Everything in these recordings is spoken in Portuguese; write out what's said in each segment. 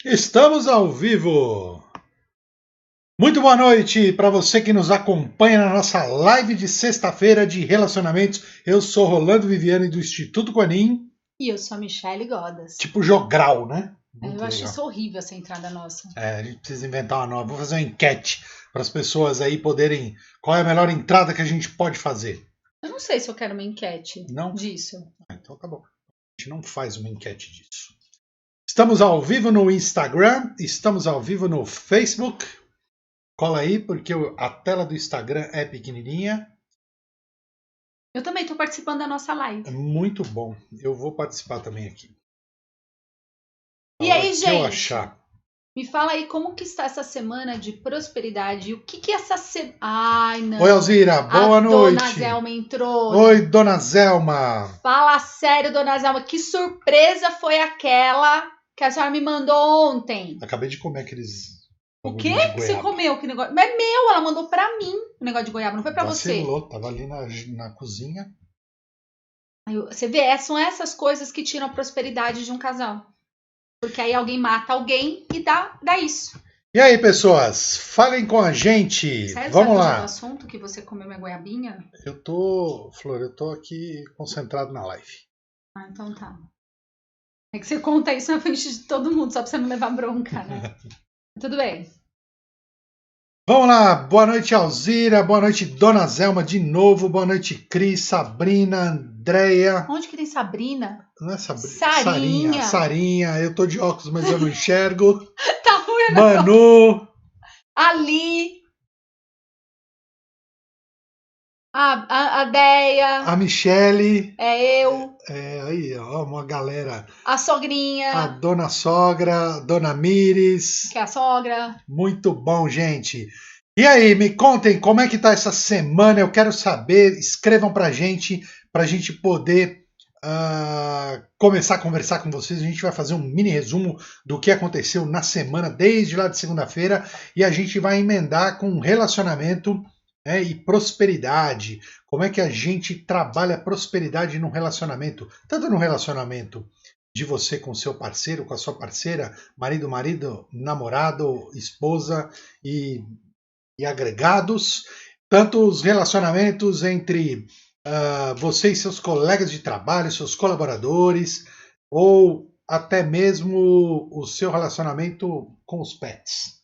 Estamos ao vivo! Muito boa noite para você que nos acompanha na nossa live de sexta-feira de relacionamentos. Eu sou Rolando Viviani do Instituto Quanin. E eu sou a Michele Godas. Tipo jogral, né? Eu acho isso horrível, essa entrada nossa. A gente precisa inventar uma nova. Vou fazer uma enquete para as pessoas aí poderem... Qual é a melhor entrada que a gente pode fazer? Eu não sei se eu quero uma enquete Não? disso. Então tá bom. A gente não faz uma enquete disso. Estamos ao vivo no Instagram, estamos ao vivo no Facebook. Cola aí, porque a tela do Instagram é pequenininha. Eu também estou participando da nossa live. É muito bom. Eu vou participar também aqui. E aí, que eu gente? achar. Me fala aí como que está essa semana de prosperidade. O que essa semana... Ai, não. Oi, Alzira. Boa noite. Dona Zelma entrou. Oi, Dona Zelma. Fala sério, Dona Zelma. Que surpresa foi aquela que a senhora me mandou ontem? Acabei de comer aqueles... O quê que você comeu? Que negócio? Mas é meu, ela mandou pra mim o negócio de goiaba, não foi pra Vacilou, você. tava ali na cozinha. Você vê, são essas coisas que tiram a prosperidade de um casal. Porque aí alguém mata alguém e dá isso. E aí, pessoas? Falem com a gente. Sério, Vamos você lá. do assunto que você comeu minha goiabinha? Flor, eu tô aqui concentrado na live. Ah, então tá. É que você conta isso na frente de todo mundo, só pra você não levar bronca, né? Tudo bem. Vamos lá, boa noite, Alzira, boa noite, Dona Zelma, de novo, boa noite, Cris, Sabrina, Andréia. Onde que tem Sabrina? Não é Sabrina? Sarinha. Sarinha, eu tô de óculos, mas eu não enxergo. Tá ruim, Manu. Ali. A Deia. A Michele. É eu. Aí, ó, uma galera. A sogrinha. A Dona Sogra, Dona Mires. Que é a sogra. Muito bom, gente. E aí, me contem como é que tá essa semana, eu quero saber, escrevam pra gente poder começar a conversar com vocês. A gente vai fazer um mini resumo do que aconteceu na semana, desde lá de segunda-feira, e a gente vai emendar com relacionamento, né, e prosperidade. Como é que a gente trabalha prosperidade no relacionamento, tanto no relacionamento de você com seu parceiro, com a sua parceira, marido, namorado, esposa e agregados, tanto os relacionamentos entre você e seus colegas de trabalho, seus colaboradores, ou até mesmo o seu relacionamento com os pets.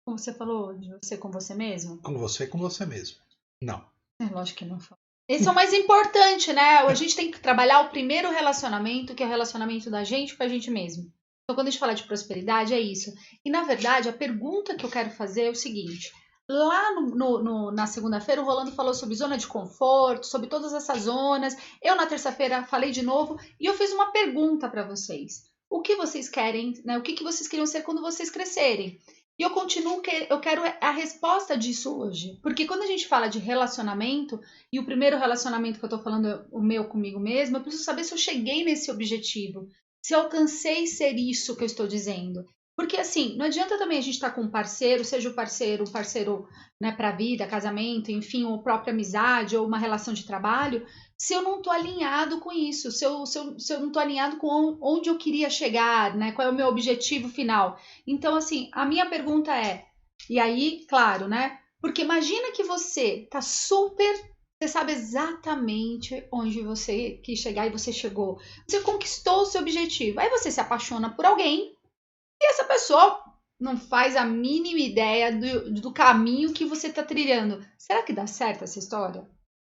Como você falou, de você com você mesmo? Com você e com você mesmo. Não. Lógico que não fala. Esse é o mais importante, né? A gente tem que trabalhar o primeiro relacionamento, que é o relacionamento da gente com a gente mesmo. Então, quando a gente fala de prosperidade, é isso. E, na verdade, a pergunta que eu quero fazer é o seguinte. Lá na segunda-feira, o Rolando falou sobre zona de conforto, sobre todas essas zonas. Eu, na terça-feira, falei de novo. E eu fiz uma pergunta para vocês. O que vocês querem, né? O que vocês queriam ser quando vocês crescerem? E eu continuo, eu quero a resposta disso hoje. Porque quando a gente fala de relacionamento, e o primeiro relacionamento que eu tô falando é o meu comigo mesma, eu preciso saber se eu cheguei nesse objetivo, se eu alcancei ser isso que eu estou dizendo. Porque assim, não adianta também a gente estar com um parceiro, seja um parceiro, né, para vida, casamento, enfim, ou própria amizade, ou uma relação de trabalho, se eu não estou alinhado com isso, se eu não estou alinhado com onde eu queria chegar, né, qual é o meu objetivo final. Então, assim, a minha pergunta é, e aí, claro, né, porque imagina que você tá você sabe exatamente onde você quis chegar e você chegou. Você conquistou o seu objetivo. Aí você se apaixona por alguém e essa pessoa não faz a mínima ideia do caminho que você está trilhando. Será que dá certo essa história?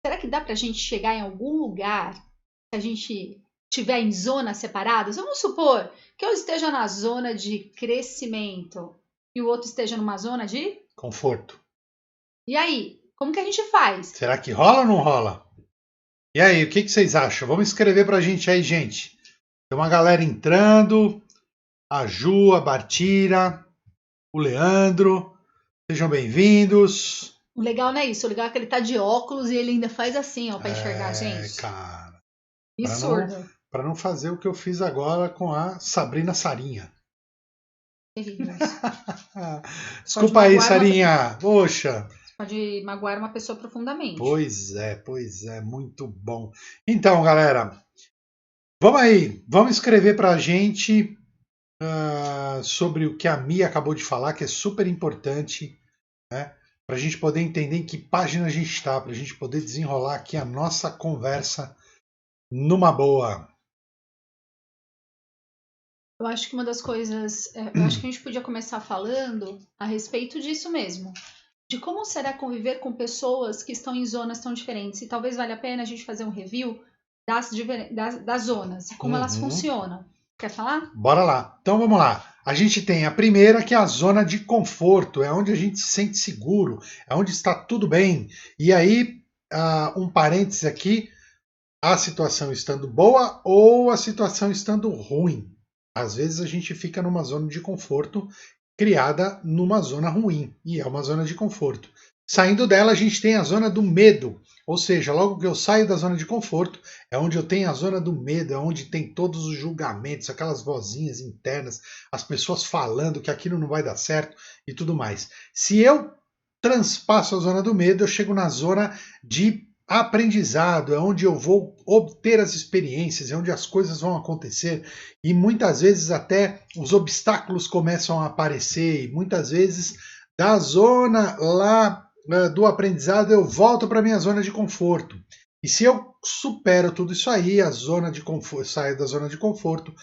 Será que dá pra gente chegar em algum lugar se a gente estiver em zonas separadas? Vamos supor que eu esteja na zona de crescimento e o outro esteja numa zona de conforto. E aí, como que a gente faz? Será que rola ou não rola? E aí, o que vocês acham? Vamos escrever pra gente aí, gente. Tem uma galera entrando. A Ju, a Bartira, o Leandro. Sejam bem-vindos. O legal não é isso. O legal é que ele tá de óculos e ele ainda faz assim, ó, pra enxergar a gente. Cara. Absurdo. Para não fazer o que eu fiz agora com a Sabrina Sarinha. Desculpa aí, Sarinha. Poxa. Pode magoar uma pessoa profundamente. Pois é, muito bom. Então, galera, vamos aí, vamos escrever pra gente sobre o que a Mia acabou de falar, que é super importante, né? Para a gente poder entender em que página a gente está, para a gente poder desenrolar aqui a nossa conversa numa boa. Eu acho que uma das coisas, eu acho que a gente podia começar falando a respeito disso mesmo. De como será conviver com pessoas que estão em zonas tão diferentes. E talvez valha a pena a gente fazer um review das zonas e como elas funcionam. Quer falar? Bora lá. Então vamos lá. A gente tem a primeira, que é a zona de conforto, é onde a gente se sente seguro, é onde está tudo bem. E aí, um parênteses aqui, a situação estando boa ou a situação estando ruim. Às vezes a gente fica numa zona de conforto criada numa zona ruim, e é uma zona de conforto. Saindo dela, a gente tem a zona do medo, ou seja, logo que eu saio da zona de conforto, é onde eu tenho a zona do medo, é onde tem todos os julgamentos, aquelas vozinhas internas, as pessoas falando que aquilo não vai dar certo e tudo mais. Se eu transpasso a zona do medo, eu chego na zona de aprendizado, é onde eu vou obter as experiências, é onde as coisas vão acontecer e muitas vezes até os obstáculos começam a aparecer e muitas vezes da zona lá do aprendizado eu volto para minha zona de conforto. E se eu supero tudo isso aí, a zona de conforto, saio da zona de conforto,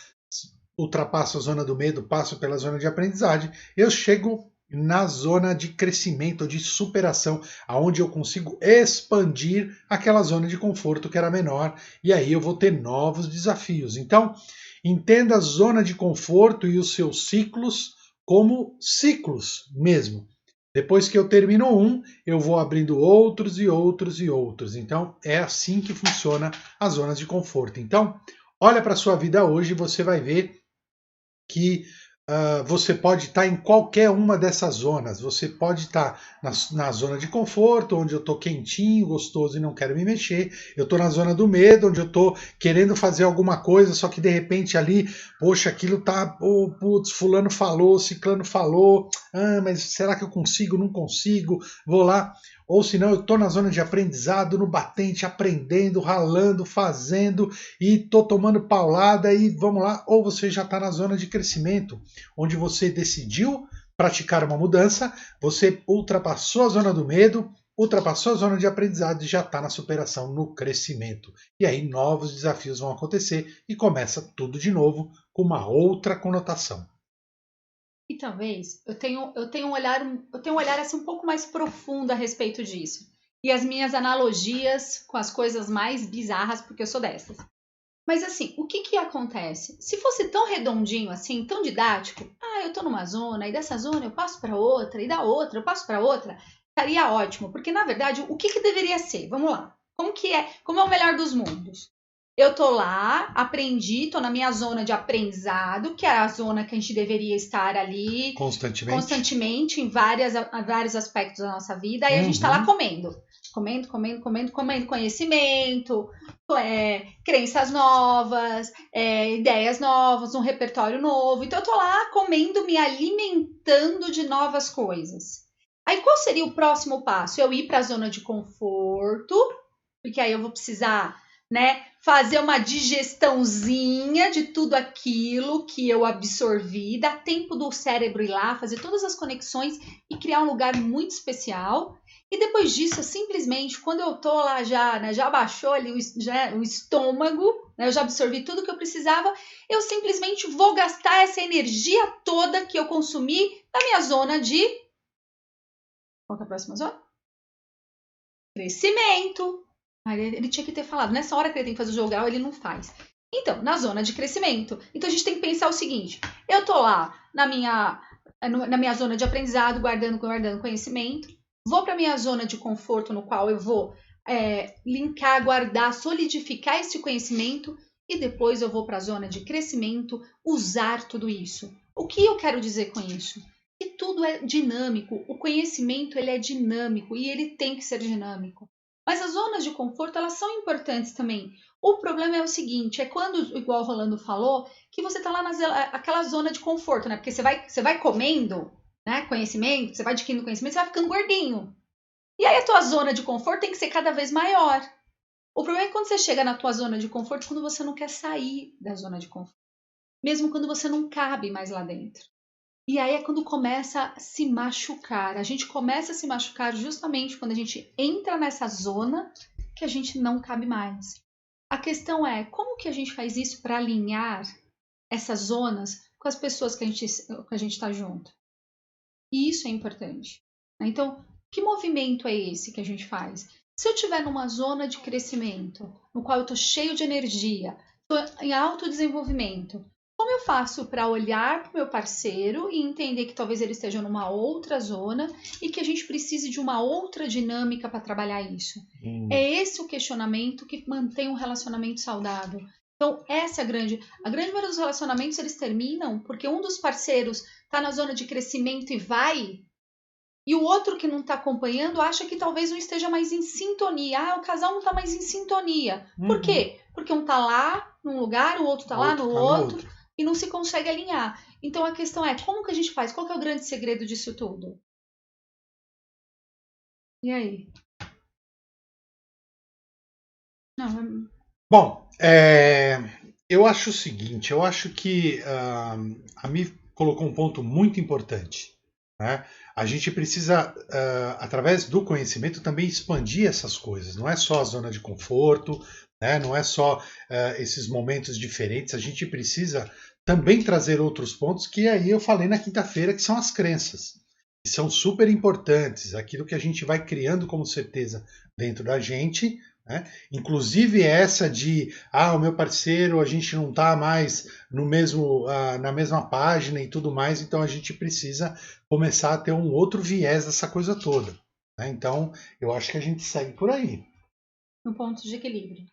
ultrapasso a zona do medo, passo pela zona de aprendizagem, eu chego na zona de crescimento, de superação, aonde eu consigo expandir aquela zona de conforto que era menor, e aí eu vou ter novos desafios. Então, entenda a zona de conforto e os seus ciclos como ciclos mesmo. Depois que eu termino um, eu vou abrindo outros e outros e outros. Então, é assim que funciona as zonas de conforto. Então, olha para a sua vida hoje e você vai ver que você pode estar em qualquer uma dessas zonas. Você pode estar na zona de conforto, onde eu estou quentinho, gostoso e não quero me mexer. Eu estou na zona do medo, onde eu estou querendo fazer alguma coisa, só que de repente ali, poxa, aquilo tá, putz, fulano falou, ciclano falou, mas será que eu consigo? Não consigo, vou lá. Ou senão eu estou na zona de aprendizado, no batente, aprendendo, ralando, fazendo e estou tomando paulada e vamos lá. Ou você já está na zona de crescimento, onde você decidiu praticar uma mudança, você ultrapassou a zona do medo, ultrapassou a zona de aprendizado e já está na superação, no crescimento. E aí novos desafios vão acontecer e começa tudo de novo com uma outra conotação. E talvez eu tenho um olhar assim um pouco mais profundo a respeito disso. E as minhas analogias com as coisas mais bizarras, porque eu sou dessas. Mas assim, o que que acontece? Se fosse tão redondinho assim, tão didático, eu tô numa zona e dessa zona eu passo para outra e da outra eu passo para outra, estaria ótimo, porque na verdade, o que que deveria ser? Vamos lá. Como é o melhor dos mundos? Eu tô lá, aprendi, tô na minha zona de aprendizado, que é a zona que a gente deveria estar ali constantemente em vários aspectos da nossa vida. Aí a gente tá lá comendo conhecimento, crenças novas, ideias novas, um repertório novo. Então eu tô lá comendo, me alimentando de novas coisas. Aí qual seria o próximo passo? Eu ir para a zona de conforto, porque aí eu vou precisar, né, fazer uma digestãozinha de tudo aquilo que eu absorvi, dá tempo do cérebro ir lá, fazer todas as conexões e criar um lugar muito especial. E depois disso, simplesmente, quando eu tô lá já, né, já baixou ali o estômago, né, eu já absorvi tudo que eu precisava, eu simplesmente vou gastar essa energia toda que eu consumi na minha zona de... Qual que é a próxima zona? Crescimento. Ele tinha que ter falado. Nessa hora que ele tem que fazer o jogo grau, ele não faz. Então, na zona de crescimento. Então, a gente tem que pensar o seguinte. Eu tô lá na minha zona de aprendizado, guardando conhecimento. Vou para minha zona de conforto, no qual eu vou linkar, guardar, solidificar esse conhecimento. E depois eu vou para a zona de crescimento, usar tudo isso. O que eu quero dizer com isso? Que tudo é dinâmico. O conhecimento ele é dinâmico e ele tem que ser dinâmico. Mas as zonas de conforto, elas são importantes também. O problema é o seguinte, é quando, igual o Rolando falou, que você está lá naquela zona de conforto, né? Porque você vai comendo, né, conhecimento, você vai adquirindo conhecimento, você vai ficando gordinho. E aí a tua zona de conforto tem que ser cada vez maior. O problema é que quando você chega na tua zona de conforto, quando você não quer sair da zona de conforto. mesmo quando você não cabe mais lá dentro. E aí é quando começa a se machucar. A gente começa a se machucar justamente quando a gente entra nessa zona que a gente não cabe mais. A questão é, como que a gente faz isso para alinhar essas zonas com as pessoas que a gente está junto? E isso é importante. Então, que movimento é esse que a gente faz? Se eu estiver numa zona de crescimento, no qual eu estou cheio de energia, estou em autodesenvolvimento, como eu faço para olhar para o meu parceiro e entender que talvez ele esteja numa outra zona e que a gente precise de uma outra dinâmica para trabalhar isso? É esse o questionamento que mantém um relacionamento saudável. Então, essa é a grande maioria dos relacionamentos, eles terminam porque um dos parceiros está na zona de crescimento e vai, e o outro que não está acompanhando acha que talvez não esteja mais em sintonia. Ah, o casal não está mais em sintonia. Por quê? Porque um está lá num lugar, o outro está lá no outro, e não se consegue alinhar. Então, a questão é, como que a gente faz? Qual que é o grande segredo disso tudo? E aí? Não, Bom, eu acho o seguinte, eu acho que a Mi colocou um ponto muito importante. Né? A gente precisa, através do conhecimento, também expandir essas coisas. Não é só a zona de conforto, né? Não é só esses momentos diferentes. A gente precisa também trazer outros pontos que aí eu falei na quinta-feira, que são as crenças. Que são super importantes, aquilo que a gente vai criando como certeza dentro da gente, né? Inclusive essa de o meu parceiro, a gente não está mais no mesmo, na mesma página e tudo mais, então a gente precisa começar a ter um outro viés dessa coisa toda. Né? Então eu acho que a gente segue por aí. No ponto de equilíbrio.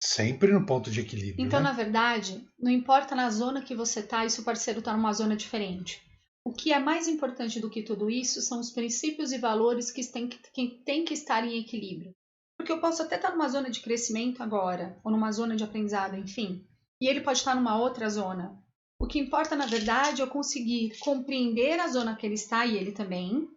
Sempre no ponto de equilíbrio. Então, né? na verdade, não importa na zona que você está e se o parceiro está numa zona diferente. O que é mais importante do que tudo isso são os princípios e valores que têm que estar em equilíbrio. Porque eu posso até estar numa zona de crescimento agora, ou numa zona de aprendizado, enfim, e ele pode estar numa outra zona. O que importa, na verdade, é eu conseguir compreender a zona que ele está e ele também.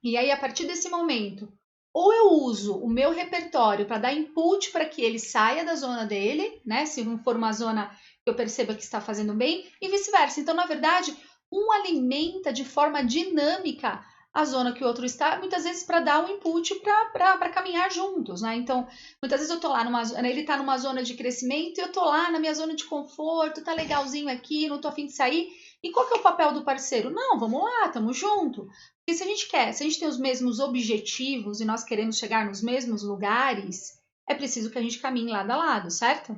E aí, a partir desse momento, ou eu uso o meu repertório para dar input para que ele saia da zona dele, né? Se não for uma zona que eu perceba que está fazendo bem, e vice-versa. Então, na verdade, um alimenta de forma dinâmica a zona que o outro está, muitas vezes para dar um input para caminhar juntos, né? Então, muitas vezes eu tô lá ele tá numa zona de crescimento e eu tô lá na minha zona de conforto, tá legalzinho aqui, não tô a fim de sair. E qual que é o papel do parceiro? Não, vamos lá, tamo junto. Porque se a gente tem os mesmos objetivos e nós queremos chegar nos mesmos lugares, é preciso que a gente caminhe lado a lado, certo?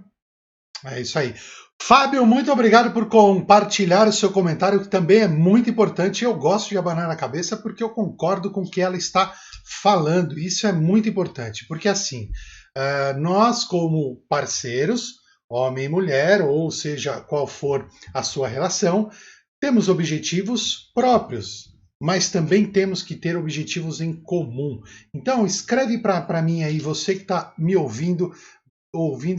É isso aí. Fábio, muito obrigado por compartilhar o seu comentário, que também é muito importante. Eu gosto de abanar a cabeça porque eu concordo com o que ela está falando. Isso é muito importante, porque assim, nós como parceiros, homem e mulher, ou seja, qual for a sua relação, temos objetivos próprios, mas também temos que ter objetivos em comum. Então, escreve para mim aí, você que está me ouvindo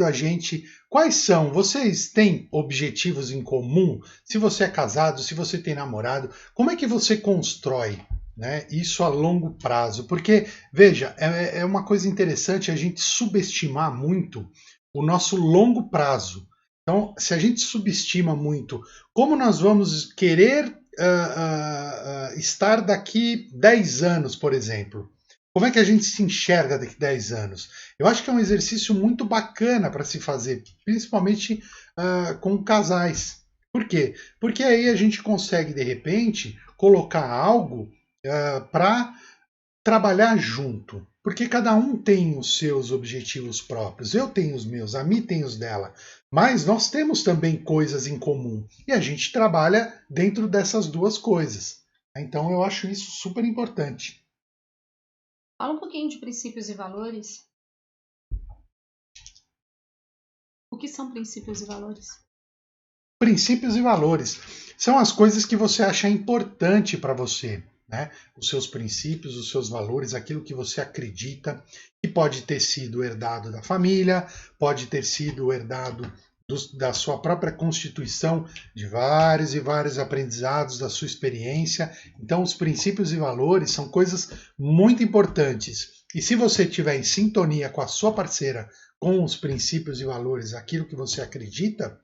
a gente, quais são? Vocês têm objetivos em comum? Se você é casado, se você tem namorado, como é que você constrói, né, isso a longo prazo? Porque, veja, é uma coisa interessante a gente subestimar muito o nosso longo prazo. Então, se a gente subestima muito, como nós vamos querer estar daqui 10 anos, por exemplo? Como é que a gente se enxerga daqui a 10 anos? Eu acho que é um exercício muito bacana para se fazer, principalmente com casais. Por quê? Porque aí a gente consegue, de repente, colocar algo para trabalhar junto. Porque cada um tem os seus objetivos próprios. Eu tenho os meus, a Mi tem os dela. Mas nós temos também coisas em comum. E a gente trabalha dentro dessas duas coisas. Então eu acho isso super importante. Fala um pouquinho de princípios e valores. O que são princípios e valores? Princípios e valores são as coisas que você acha importante para você, né? Os seus princípios, os seus valores, aquilo que você acredita, que pode ter sido herdado da família, pode ter sido herdado da sua própria constituição, de vários e vários aprendizados, da sua experiência. Então, os princípios e valores são coisas muito importantes. E se você estiver em sintonia com a sua parceira, com os princípios e valores, aquilo que você acredita,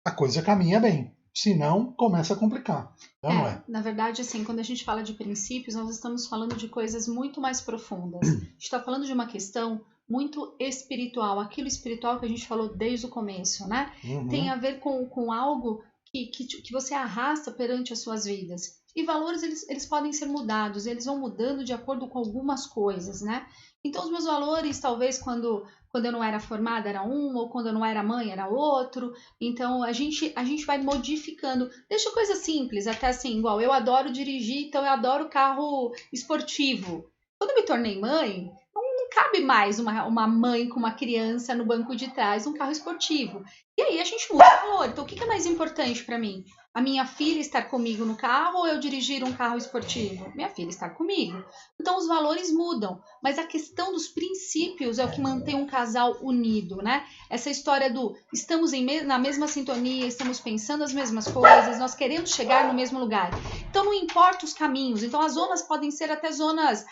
a coisa caminha bem. Senão, começa a complicar. Não é? Na verdade, assim, quando a gente fala de princípios, nós estamos falando de coisas muito mais profundas. A gente está falando de uma questão muito espiritual, aquilo espiritual que a gente falou desde o começo, né? Uhum. Tem a ver com algo que você arrasta perante as suas vidas. E valores, eles podem ser mudados, eles vão mudando de acordo com algumas coisas, né? Então, os meus valores, talvez, quando eu não era formada era um, ou quando eu não era mãe era outro. Então, a gente vai modificando. Deixa coisa simples, até assim, igual eu adoro dirigir, então eu adoro carro esportivo. Quando eu me tornei mãe, não cabe mais uma mãe com uma criança no banco de trás, um carro esportivo. E aí a gente muda o valor. Então, o que é mais importante para mim? A minha filha estar comigo no carro ou eu dirigir um carro esportivo? Minha filha estar comigo. Então, os valores mudam, mas a questão dos princípios é o que mantém um casal unido, né? Essa história do estamos na mesma sintonia, estamos pensando as mesmas coisas, nós queremos chegar no mesmo lugar. Então, não importa os caminhos. Então, as zonas podem ser até zonas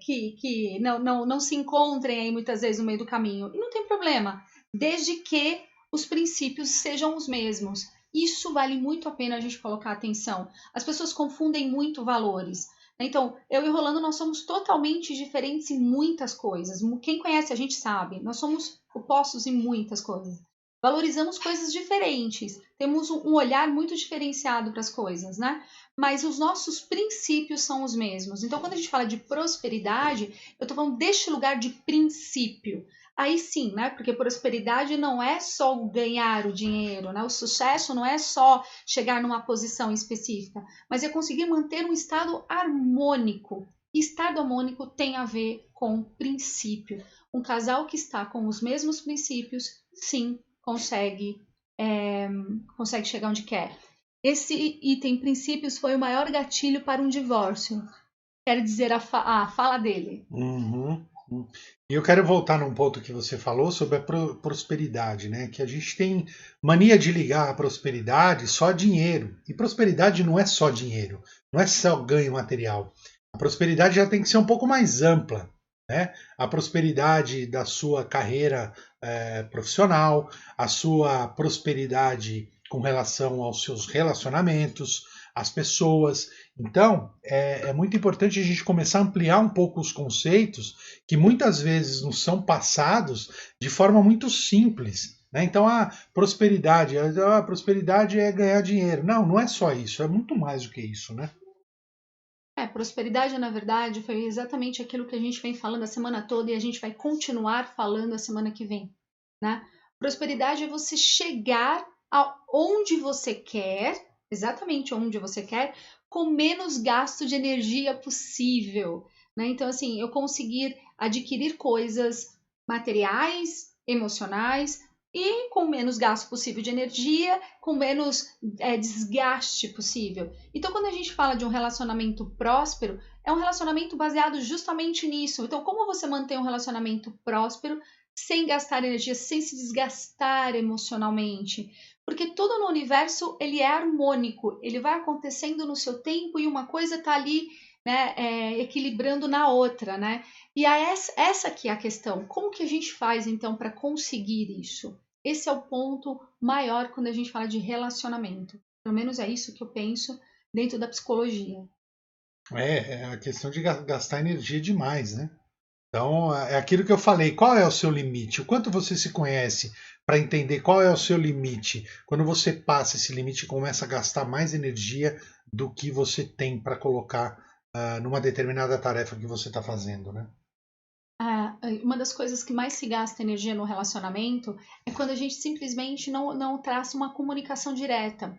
que não se encontrem aí muitas vezes no meio do caminho. E não tem problema, desde que os princípios sejam os mesmos. Isso vale muito a pena a gente colocar atenção. As pessoas confundem muito valores. Então, eu e o Rolando, nós somos totalmente diferentes em muitas coisas. Quem conhece a gente sabe, nós somos opostos em muitas coisas. Valorizamos coisas diferentes, temos um olhar muito diferenciado para as coisas, né? Mas os nossos princípios são os mesmos. Então, quando a gente fala de prosperidade, eu estou falando deste lugar de princípio. Aí sim, né? Porque prosperidade não é só ganhar o dinheiro, né? O sucesso não é só chegar numa posição específica, mas é conseguir manter um estado harmônico. E estado harmônico tem a ver com princípio. Um casal que está com os mesmos princípios, sim, consegue chegar onde quer. Esse item princípios foi o maior gatilho para um divórcio. Quero dizer a fala dele. Uhum. E eu quero voltar num ponto que você falou sobre a prosperidade, né? Que a gente tem mania de ligar a prosperidade só a dinheiro. E prosperidade não é só dinheiro, não é só ganho material. A prosperidade já tem que ser um pouco mais ampla, né? A prosperidade da sua carreira profissional, a sua prosperidade com relação aos seus relacionamentos, as pessoas. Então, é muito importante a gente começar a ampliar um pouco os conceitos que muitas vezes nos são passados de forma muito simples. Né? Então, a prosperidade é ganhar dinheiro. Não, não é só isso, é muito mais do que isso, né? Prosperidade, na verdade, foi exatamente aquilo que a gente vem falando a semana toda e a gente vai continuar falando a semana que vem. Né? Prosperidade é você chegar aonde você quer, exatamente onde você quer, com menos gasto de energia possível. Né? Então, assim, eu conseguir adquirir coisas materiais, emocionais e com menos gasto possível de energia, com menos desgaste possível. Então, quando a gente fala de um relacionamento próspero, é um relacionamento baseado justamente nisso. Então, como você mantém um relacionamento próspero sem gastar energia, sem se desgastar emocionalmente? Porque tudo no universo ele é harmônico, ele vai acontecendo no seu tempo e uma coisa está ali, né, equilibrando na outra, né? E essa que é a questão. Como que a gente faz então para conseguir isso? Esse é o ponto maior quando a gente fala de relacionamento. Pelo menos é isso que eu penso dentro da psicologia. É a questão de gastar energia demais, né? Então, é aquilo que eu falei, qual é o seu limite? O quanto você se conhece para entender qual é o seu limite? Quando você passa esse limite e começa a gastar mais energia do que você tem para colocar numa determinada tarefa que você está fazendo, né? Uma das coisas que mais se gasta energia no relacionamento é quando a gente simplesmente não traça uma comunicação direta.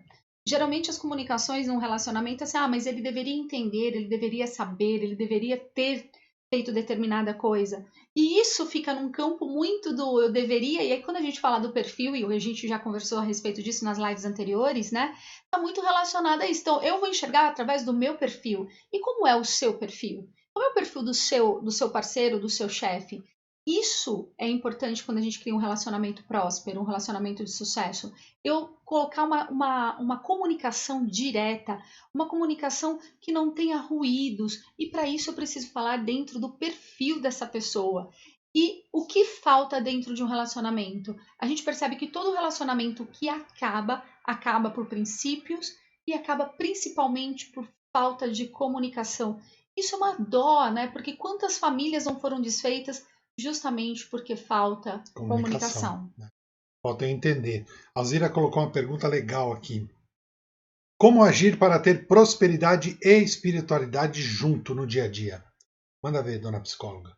Geralmente as comunicações num relacionamento é assim, mas ele deveria entender, ele deveria saber, ele deveria ter feito determinada coisa. E isso fica num campo muito do eu deveria, e aí quando a gente fala do perfil, e a gente já conversou a respeito disso nas lives anteriores, né? Tá muito relacionado a isso. Então, eu vou enxergar através do meu perfil. E como é o seu perfil? Qual é o perfil do seu parceiro, do seu chefe? Isso é importante quando a gente cria um relacionamento próspero, um relacionamento de sucesso. Eu colocar uma comunicação direta, uma comunicação que não tenha ruídos. E para isso eu preciso falar dentro do perfil dessa pessoa. E o que falta dentro de um relacionamento? A gente percebe que todo relacionamento que acaba por princípios e acaba principalmente por falta de comunicação. Isso é uma dó, né? Porque quantas famílias não foram desfeitas justamente porque falta Comunicação. comunicação? Falta entender. A Alzira colocou uma pergunta legal aqui. Como agir para ter prosperidade e espiritualidade junto no dia a dia? Manda ver, dona psicóloga.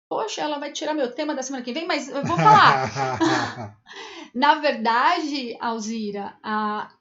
Poxa, ela vai tirar meu tema da semana que vem, mas eu vou falar. Na verdade, Alzira, a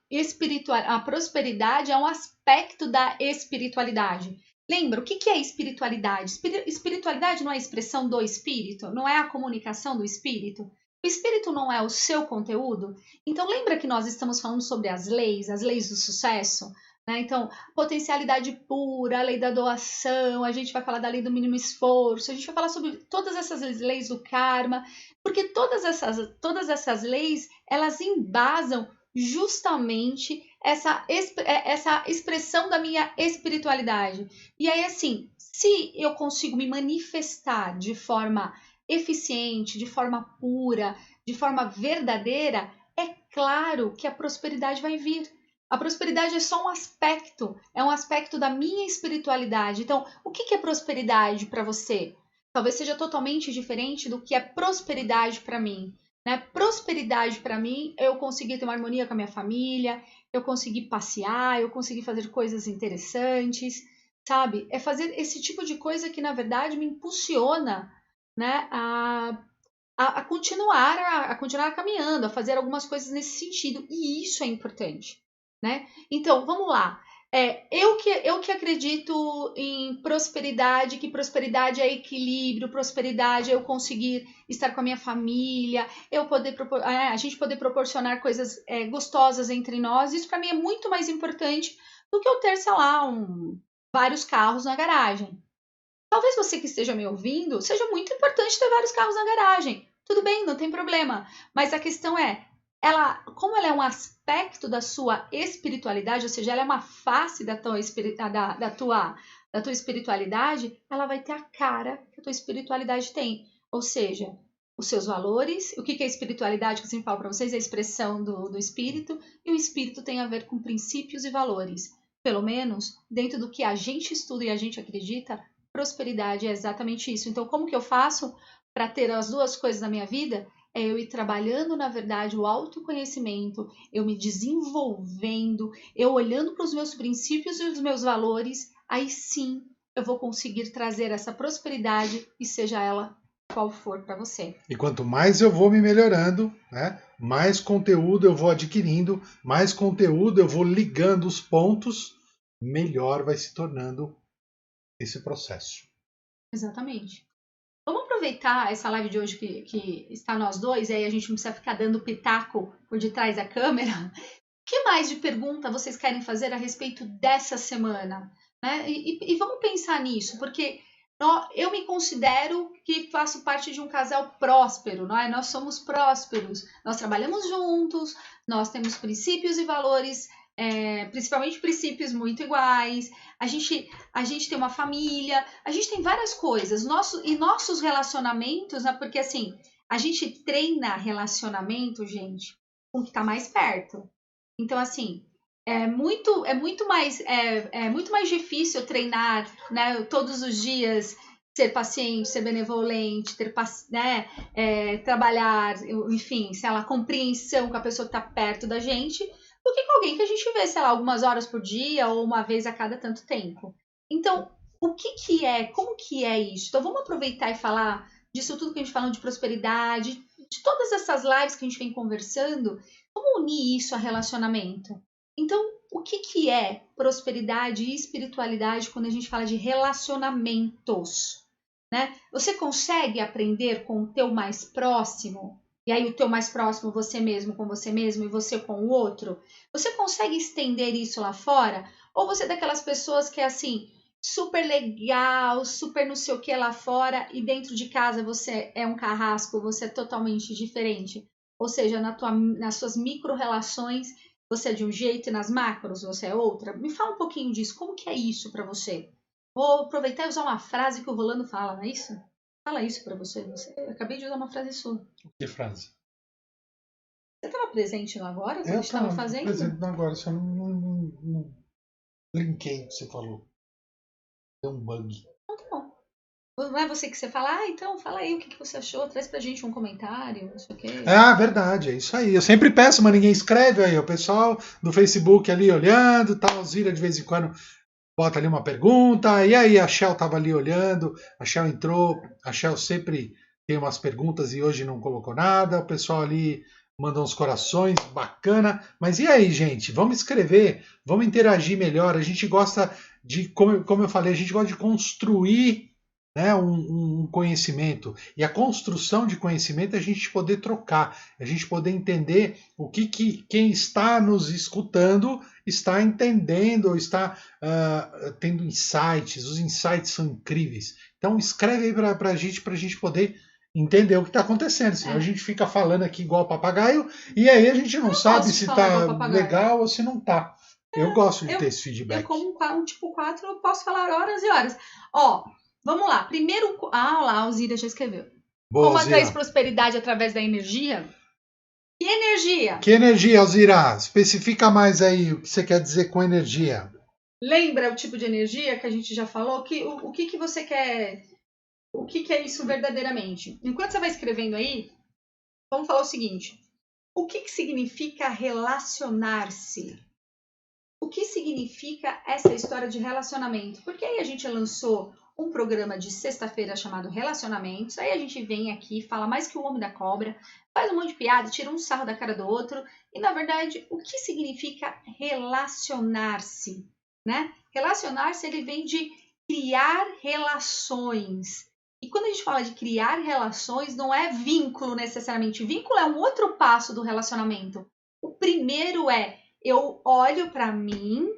prosperidade é um aspecto da espiritualidade. Lembra, o que é espiritualidade? Espiritualidade não é a expressão do espírito? Não é a comunicação do espírito? O espírito não é o seu conteúdo? Então, lembra que nós estamos falando sobre as leis do sucesso? Né? Então, potencialidade pura, a lei da doação, a gente vai falar da lei do mínimo esforço, a gente vai falar sobre todas essas leis do karma, porque todas essas leis, elas embasam justamente essa expressão da minha espiritualidade. E aí, assim, se eu consigo me manifestar de forma eficiente, de forma pura, de forma verdadeira, é claro que a prosperidade vai vir. A prosperidade é só é um aspecto da minha espiritualidade. Então, o que é prosperidade para você? Talvez seja totalmente diferente do que é prosperidade para mim. Né? Prosperidade para mim é eu conseguir ter uma harmonia com a minha família, eu conseguir passear, eu conseguir fazer coisas interessantes, sabe? É fazer esse tipo de coisa que, na verdade, me impulsiona, né, a continuar caminhando, a fazer algumas coisas nesse sentido. E isso é importante. Né? Então, vamos lá. Eu que acredito em prosperidade, que prosperidade é equilíbrio, prosperidade é eu conseguir estar com a minha família, a gente poder proporcionar coisas gostosas entre nós. Isso para mim é muito mais importante do que eu ter, sei lá, vários carros na garagem. Talvez você que esteja me ouvindo, seja muito importante ter vários carros na garagem. Tudo bem, não tem problema. Mas a questão é, como ela é um aspecto da sua espiritualidade, ou seja, ela é uma face da tua espiritualidade, ela vai ter a cara que a tua espiritualidade tem. Ou seja, os seus valores, o que é espiritualidade, que eu sempre falo para vocês, é a expressão do espírito, e o espírito tem a ver com princípios e valores. Pelo menos, dentro do que a gente estuda e a gente acredita, prosperidade é exatamente isso. Então, como que eu faço para ter as duas coisas na minha vida? É eu ir trabalhando, na verdade, o autoconhecimento, eu me desenvolvendo, eu olhando para os meus princípios e os meus valores, aí sim eu vou conseguir trazer essa prosperidade e seja ela qual for para você. E quanto mais eu vou me melhorando, né, mais conteúdo eu vou adquirindo, mais conteúdo eu vou ligando os pontos, melhor vai se tornando esse processo. Exatamente. Vamos aproveitar essa live de hoje que está nós dois, e aí a gente não precisa ficar dando pitaco por detrás da câmera. O que mais de pergunta vocês querem fazer a respeito dessa semana? Né? E vamos pensar nisso, porque eu me considero que faço parte de um casal próspero, não é? Nós somos prósperos, nós trabalhamos juntos, nós temos princípios e valores, principalmente princípios muito iguais, a gente tem uma família, a gente tem várias coisas, nossos relacionamentos, né? Porque assim, a gente treina relacionamento, gente, com o que está mais perto. Então, assim, é muito mais difícil treinar, né, todos os dias, ser paciente, ser benevolente, né, trabalhar, enfim, sei lá, compreensão com a pessoa que está perto da gente, do que com alguém que a gente vê, sei lá, algumas horas por dia ou uma vez a cada tanto tempo. Então, como que é isso? Então, vamos aproveitar e falar disso tudo que a gente falou de prosperidade, de todas essas lives que a gente vem conversando, vamos unir isso a relacionamento. Então, o que é prosperidade e espiritualidade quando a gente fala de relacionamentos? Né? Você consegue aprender com o teu mais próximo? E aí o teu mais próximo, você mesmo com você mesmo e você com o outro? Você consegue estender isso lá fora? Ou você é daquelas pessoas que é assim, super legal, super não sei o que lá fora e dentro de casa você é um carrasco, você é totalmente diferente? Ou seja, nas suas micro-relações você é de um jeito e nas macros você é outra? Me fala um pouquinho disso. Como que é isso para você? Vou aproveitar e usar uma frase que o Rolando fala, não é isso? Fala isso pra você. Eu acabei de usar uma frase sua. Que frase? Você estava presente lá agora, quando a Eu gente estava estava fazendo? presente agora, só não linkei o que você falou. Deu um bug. Então tá bom. Não é você que você fala, então fala aí o que você achou, traz pra gente um comentário, não sei o quê. Ah, verdade, é isso aí. Eu sempre peço, mas ninguém escreve aí. O pessoal do Facebook ali olhando, tal, Zira de vez em quando bota ali uma pergunta. E aí, a Shell tava ali olhando, a Shell entrou, a Shell sempre tem umas perguntas e hoje não colocou nada. O pessoal ali mandou uns corações, bacana. Mas e aí, gente? Vamos escrever, vamos interagir melhor. A gente gosta de, como eu falei, a gente gosta de construir, né, um conhecimento. E a construção de conhecimento é a gente poder trocar, a gente poder entender o que quem está nos escutando está entendendo, ou está tendo insights. Os insights são incríveis. Então escreve aí para a gente poder entender o que está acontecendo. Senão a gente fica falando aqui igual papagaio e aí a gente não sabe se está legal ou se não está. Eu gosto de ter esse feedback. Eu, como um tipo 4, eu posso falar horas e horas. Ó, vamos lá. Primeiro. Ah, lá, a Alzira já escreveu. Boa, como Alzira. atrair prosperidade através da energia? Que energia? Que energia, Alzira? Especifica mais aí o que você quer dizer com energia. Lembra o tipo de energia que a gente já falou? O que você quer? O que é isso verdadeiramente? Enquanto você vai escrevendo aí, vamos falar o seguinte. O que significa relacionar-se? O que significa essa história de relacionamento? Porque aí a gente lançou um programa de sexta-feira chamado Relacionamentos, aí a gente vem aqui, fala mais que o homem da cobra, faz um monte de piada, tira um sarro da cara do outro, e na verdade, o que significa relacionar-se, né? Relacionar-se, ele vem de criar relações. E quando a gente fala de criar relações, não é vínculo necessariamente. Vínculo é um outro passo do relacionamento. O primeiro é eu olho para mim,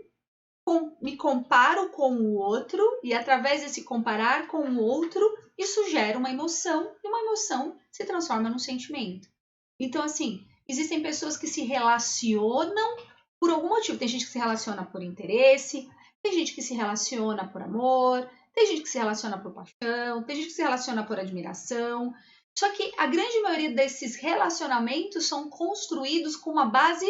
me comparo com o outro e através desse comparar com o outro, isso gera uma emoção e uma emoção se transforma num sentimento. Então, assim, existem pessoas que se relacionam por algum motivo. Tem gente que se relaciona por interesse, tem gente que se relaciona por amor, tem gente que se relaciona por paixão, tem gente que se relaciona por admiração. Só que a grande maioria desses relacionamentos são construídos com uma base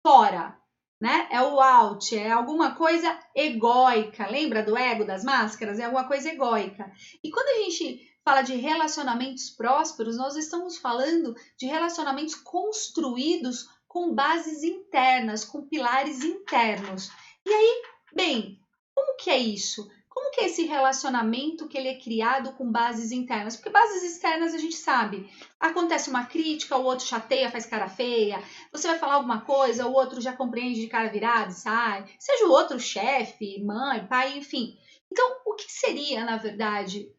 fora, né? É o out, é alguma coisa egóica. Lembra do ego, das máscaras? É alguma coisa egóica. E quando a gente fala de relacionamentos prósperos, nós estamos falando de relacionamentos construídos com bases internas, com pilares internos. E aí, bem, como que é isso? Como que é esse relacionamento que ele é criado com bases internas? Porque bases externas a gente sabe. Acontece uma crítica, o outro chateia, faz cara feia. Você vai falar alguma coisa, o outro já compreende de cara virada e sai. Seja o outro chefe, mãe, pai, enfim. Então, o que seria, na verdade...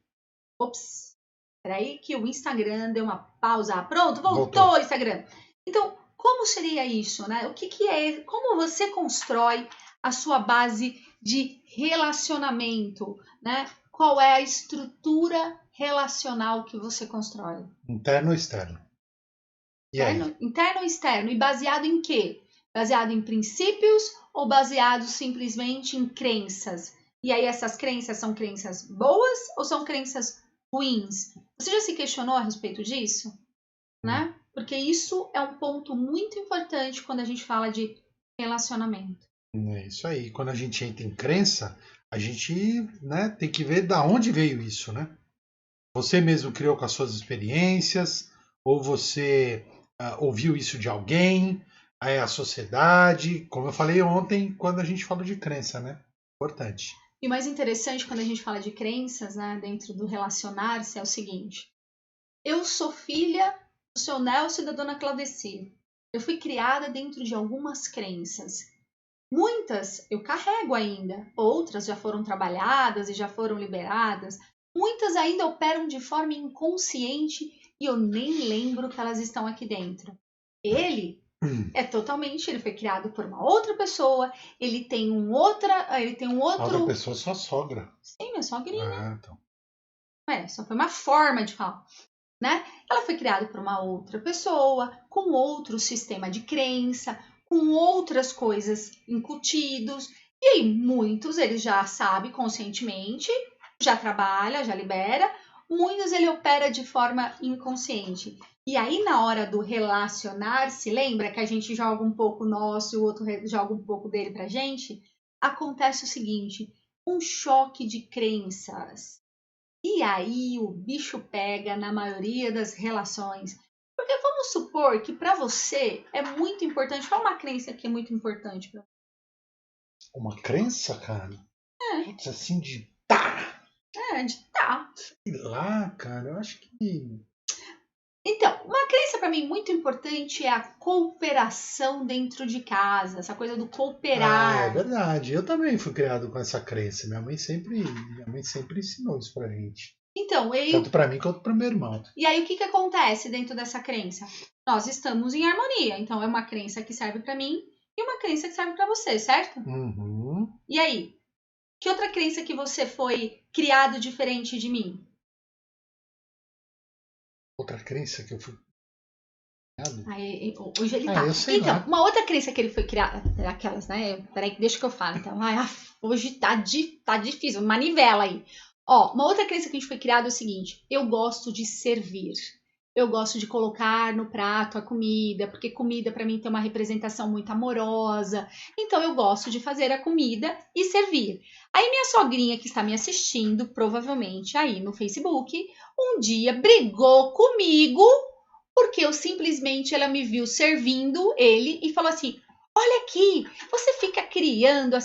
Ops, peraí que o Instagram deu uma pausa. Pronto, voltou o Instagram. Então, como seria isso, né? O que é... Como você constrói a sua base de relacionamento, né? Qual é a estrutura relacional que você constrói? Interno ou externo? Interno ou externo? E baseado em quê? Baseado em princípios ou baseado simplesmente em crenças? E aí essas crenças são crenças boas ou são crenças ruins? Você já se questionou a respeito disso? Né? Porque isso é um ponto muito importante quando a gente fala de relacionamento. É isso aí. Quando a gente entra em crença, a gente, né, tem que ver da onde veio isso, né? Você mesmo criou com as suas experiências, ou você ouviu isso de alguém, aí a sociedade, como eu falei ontem, quando a gente falou de crença, né? Importante. E o mais interessante quando a gente fala de crenças, né, dentro do relacionar-se, é o seguinte. Eu sou filha do seu Nelson e da dona Claudeci. Eu fui criada dentro de algumas crenças. Muitas eu carrego ainda, outras já foram trabalhadas e já foram liberadas. Muitas ainda operam de forma inconsciente e eu nem lembro que elas estão aqui dentro. Ele ele foi criado por uma outra pessoa, ele tem um outro... Outra pessoa, sua sogra. Sim, minha sogrinha. Ah, então. Só foi uma forma de falar. Né? Ela foi criada por uma outra pessoa, com outro sistema de crença, com outras coisas incutidos. E aí, muitos eles já sabem conscientemente, já trabalha, já libera. muitos ele opera de forma inconsciente. E aí, na hora do relacionar-se, lembra que a gente joga um pouco nosso e o outro joga um pouco dele pra gente? Acontece o seguinte, um choque de crenças. E aí o bicho pega na maioria das relações. Porque vamos supor que para você é muito importante. Qual é uma crença que é muito importante para você? Uma crença, cara? É. Putz, assim de tá. De tá. Sei lá, cara, eu acho que... Então, uma crença para mim muito importante é a cooperação dentro de casa, essa coisa do cooperar. É verdade. Eu também fui criado com essa crença. Minha mãe sempre ensinou isso pra gente. Então, tanto pra mim quanto pro meu irmão. E aí o que acontece dentro dessa crença? Nós estamos em harmonia. Então é uma crença que serve para mim e uma crença que serve para você, certo? Uhum. E aí? Que outra crença que você foi criado diferente de mim? Outra crença que eu fui criado? Hoje ele eu sei então, lá. uma outra crença que ele foi criado, aquelas, né? Peraí, deixa que eu falo. Então, hoje tá difícil, manivela aí. Ó, uma outra crença que a gente foi criado é o seguinte: eu gosto de servir. Eu gosto de colocar no prato a comida, porque comida para mim tem uma representação muito amorosa. Então eu gosto de fazer a comida e servir. Aí minha sogrinha que está me assistindo, provavelmente aí no Facebook, um dia brigou comigo porque eu simplesmente ela me viu servindo ele e falou assim: olha aqui, você fica criando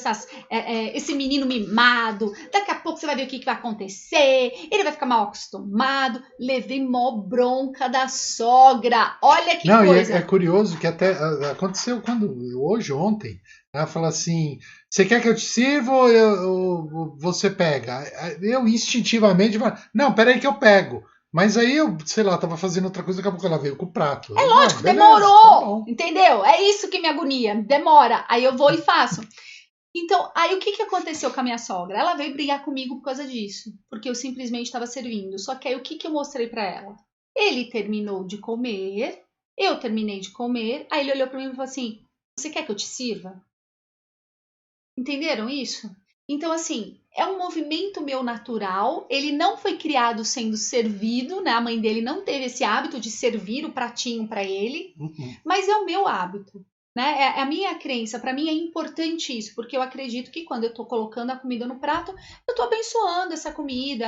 esse menino mimado, daqui a pouco você vai ver o que vai acontecer, ele vai ficar mal acostumado. Levei mó bronca da sogra, olha que coisa. É curioso que até aconteceu ontem, ela falou assim, você quer que eu te sirva ou você pega? Eu instintivamente falo, não, peraí que eu pego. Mas aí eu, sei lá, tava fazendo outra coisa, daqui a pouco ela veio com o prato. É lógico, beleza, demorou, tá, entendeu? É isso que me agonia, demora. Aí eu vou e faço. Então, aí o que aconteceu com a minha sogra? Ela veio brigar comigo por causa disso, porque eu simplesmente estava servindo. Só que aí o que eu mostrei para ela? Ele terminou de comer, eu terminei de comer, aí ele olhou para mim e falou assim: você quer que eu te sirva? Entenderam isso? Então, assim, é um movimento meu natural, ele não foi criado sendo servido, né? A mãe dele não teve esse hábito de servir o pratinho para ele, mas é o meu hábito, né? É a minha crença, para mim é importante isso, porque eu acredito que quando eu tô colocando a comida no prato, eu tô abençoando essa comida,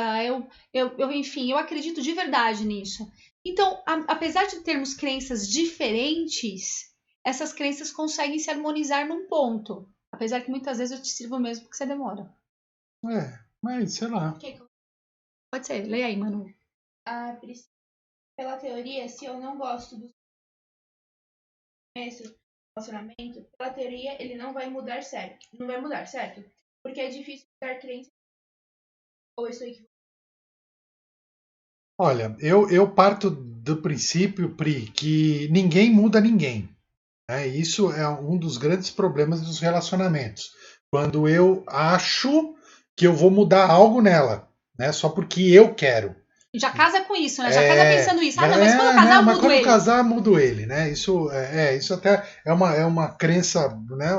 enfim, eu acredito de verdade nisso. Então, apesar de termos crenças diferentes, essas crenças conseguem se harmonizar num ponto. Apesar que muitas vezes eu te sirvo mesmo porque você demora. Mas sei lá. Pode ser, leia aí, Manu. Pela teoria, se eu não gosto do relacionamento, pela teoria ele não vai mudar certo. Não vai mudar, certo? Porque é difícil mudar crença. Ou eu estou equivocado? Olha, eu parto do princípio, Pri, que ninguém muda ninguém. Isso é um dos grandes problemas dos relacionamentos. Quando eu acho que eu vou mudar algo nela, né? Só porque eu quero. Já casa com isso, né? Já casa pensando isso. Não, mas quando eu casar, eu mudo ele. Mas quando eu casar, mudo ele, né? Isso até é uma crença, né?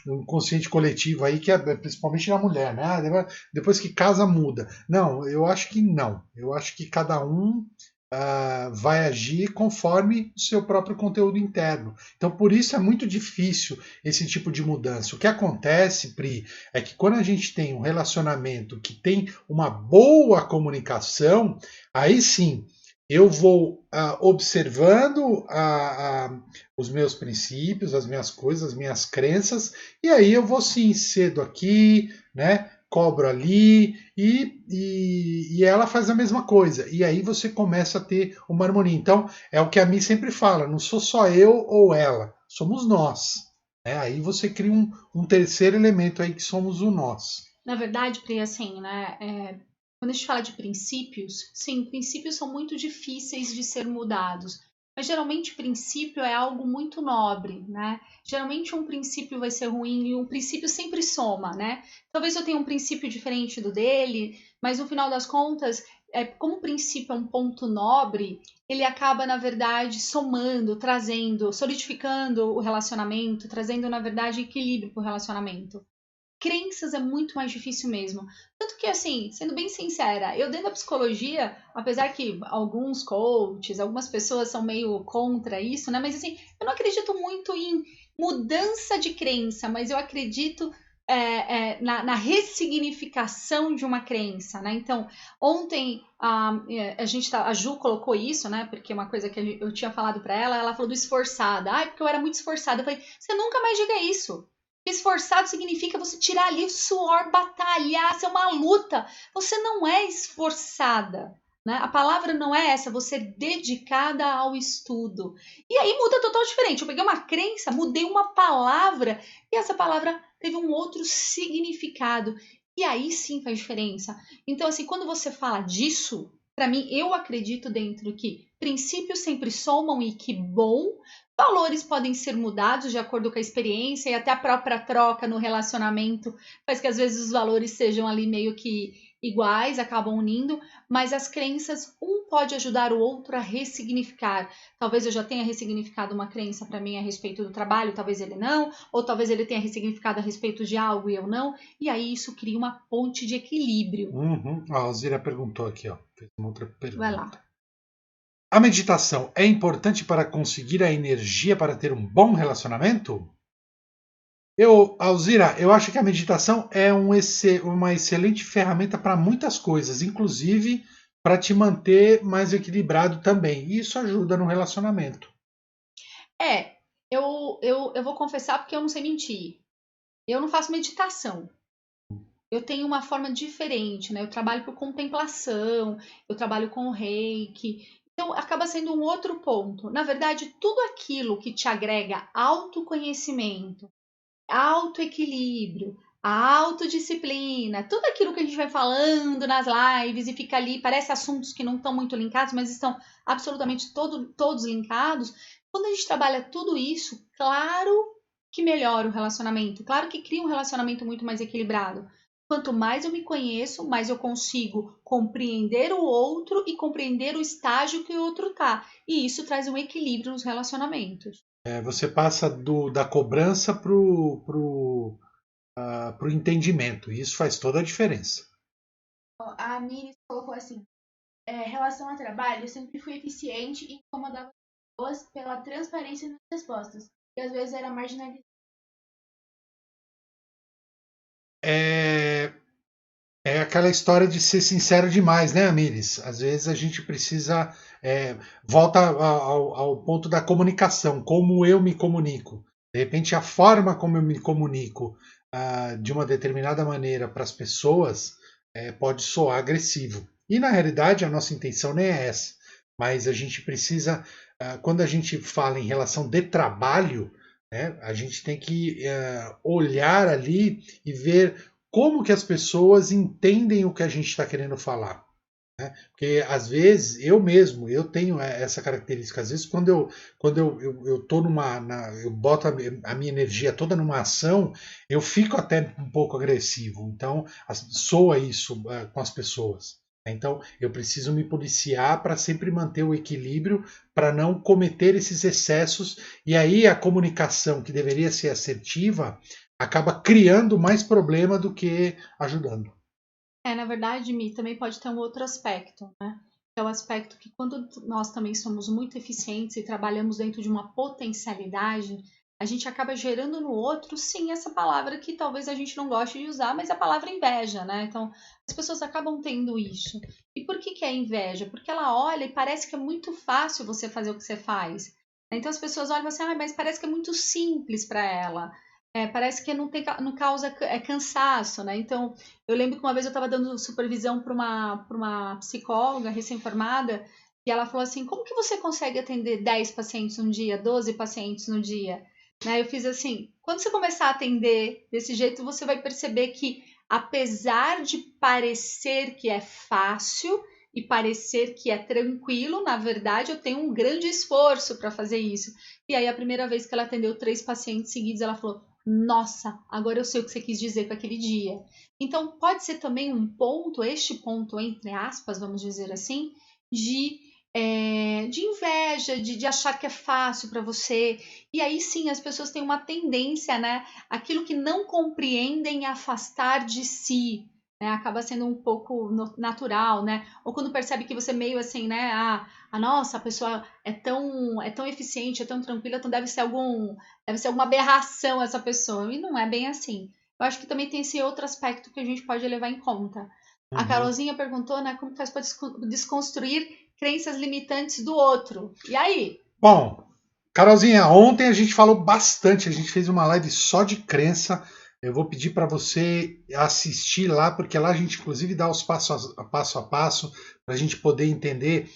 Um consciente coletivo aí que é principalmente na mulher, né? Depois que casa, muda. Não, eu acho que não. Eu acho que cada um vai agir conforme o seu próprio conteúdo interno. Então, por isso é muito difícil esse tipo de mudança. O que acontece, Pri, é que quando a gente tem um relacionamento que tem uma boa comunicação, aí sim eu vou observando os meus princípios, as minhas coisas, as minhas crenças, e aí eu vou sim cedo aqui, né? Cobro ali e ela faz a mesma coisa. E aí você começa a ter uma harmonia. Então, é o que a Mi sempre fala: não sou só eu ou ela, somos nós. Aí você cria um terceiro elemento aí que somos o nós. Na verdade, Pri, assim, né? Quando a gente fala de princípios, sim, princípios são muito difíceis de ser mudados. Mas geralmente princípio é algo muito nobre, né? Geralmente um princípio vai ser ruim e um princípio sempre soma, né? Talvez eu tenha um princípio diferente do dele, mas no final das contas, como o princípio é um ponto nobre, ele acaba, na verdade, somando, trazendo, solidificando o relacionamento, trazendo, na verdade, equilíbrio para o relacionamento. Crenças é muito mais difícil mesmo. Tanto Tanto que, assim, sendo bem sincera, eu dentro da psicologia, apesar que alguns coaches, algumas pessoas são meio contra isso, né? Mas, assim, eu não acredito muito em mudança de crença, mas eu acredito na ressignificação de uma crença, né? Então, ontem a Ju colocou isso, né? Porque uma coisa que eu tinha falado para ela falou do esforçada. Porque eu era muito esforçada. Eu falei, você nunca mais diga isso. Esforçado significa você tirar ali o suor, batalhar, ser uma luta. Você não é esforçada, né? A palavra não é essa, você é dedicada ao estudo. E aí muda total diferente. Eu peguei uma crença, mudei uma palavra e essa palavra teve um outro significado. E aí sim faz diferença. Então, assim, quando você fala disso, para mim, eu acredito dentro que princípios sempre somam e que bom. Valores podem ser mudados de acordo com a experiência e até a própria troca no relacionamento faz que às vezes os valores sejam ali meio que iguais, acabam unindo, mas as crenças, um pode ajudar o outro a ressignificar. Talvez eu já tenha ressignificado uma crença para mim a respeito do trabalho, talvez ele não, ou talvez ele tenha ressignificado a respeito de algo e eu não, e aí isso cria uma ponte de equilíbrio. A Alzira perguntou aqui, ó, fez uma outra pergunta. Vai lá. A meditação é importante para conseguir a energia para ter um bom relacionamento? Alzira, eu acho que a meditação é uma excelente ferramenta para muitas coisas, inclusive para te manter mais equilibrado também. E isso ajuda no relacionamento. Eu vou confessar porque eu não sei mentir. Eu não faço meditação. Eu tenho uma forma diferente, né? Eu trabalho por contemplação, eu trabalho com reiki. Então, acaba sendo um outro ponto. Na verdade, tudo aquilo que te agrega autoconhecimento, autoequilíbrio, a autodisciplina, tudo aquilo que a gente vai falando nas lives e fica ali, parece assuntos que não estão muito linkados, mas estão absolutamente todos linkados. Quando a gente trabalha tudo isso, claro que melhora o relacionamento, claro que cria um relacionamento muito mais equilibrado. Quanto mais eu me conheço, mais eu consigo compreender o outro e compreender o estágio que o outro está. E isso traz um equilíbrio nos relacionamentos. Você passa da cobrança pro entendimento. E isso faz toda a diferença. A Miri colocou assim: relação a trabalho, eu sempre fui eficiente e incomodava pessoas pela transparência nas respostas. E às vezes era marginalizada. É aquela história de ser sincero demais, né, Amires? Às vezes a gente precisa. Volta ao ponto da comunicação, como eu me comunico. De repente, a forma como eu me comunico de uma determinada maneira para as pessoas pode soar agressivo. E na realidade, a nossa intenção nem é essa. Mas a gente precisa, quando a gente fala em relação de trabalho, né, a gente tem que olhar ali e ver como que as pessoas entendem o que a gente está querendo falar. Né? Porque às vezes eu tenho essa característica. Às vezes quando eu tô eu boto a minha energia toda numa ação, eu fico até um pouco agressivo. Então soa isso com as pessoas. Então eu preciso me policiar para sempre manter o equilíbrio, para não cometer esses excessos. E aí a comunicação que deveria ser assertiva acaba criando mais problema do que ajudando. Na verdade, Mi, também pode ter um outro aspecto, né? É o aspecto que quando nós também somos muito eficientes e trabalhamos dentro de uma potencialidade, a gente acaba gerando no outro, sim, essa palavra que talvez a gente não goste de usar, mas a palavra inveja, né? Então, as pessoas acabam tendo isso. E por que é inveja? Porque ela olha e parece que é muito fácil você fazer o que você faz. Então, as pessoas olham e falam assim, mas parece que é muito simples para ela. Parece que não causa cansaço, né? Então, eu lembro que uma vez eu estava dando supervisão para uma psicóloga recém-formada e ela falou assim, como que você consegue atender 10 pacientes no dia, 12 pacientes no dia? Né? Eu fiz assim, quando você começar a atender desse jeito, você vai perceber que, apesar de parecer que é fácil e parecer que é tranquilo, na verdade eu tenho um grande esforço para fazer isso. E aí a primeira vez que ela atendeu 3 pacientes seguidos, ela falou, nossa, agora eu sei o que você quis dizer com aquele dia. Então, pode ser também este ponto, entre aspas, vamos dizer assim, de inveja, de achar que é fácil para você. E aí sim, as pessoas têm uma tendência, né? Aquilo que não compreendem afastar de si. né? Acaba sendo um pouco natural, né? Ou quando percebe que você meio assim, né? Nossa, a pessoa é tão eficiente, é tão tranquila, então deve ser alguma aberração essa pessoa. E não é bem assim. Eu acho que também tem esse outro aspecto que a gente pode levar em conta. A Carolzinha perguntou, né? Como faz para desconstruir crenças limitantes do outro? E aí? Bom, Carolzinha, ontem a gente falou bastante, a gente fez uma live só de crença. Eu vou pedir para você assistir lá, porque lá a gente inclusive dá os passo a passo para a gente poder entender.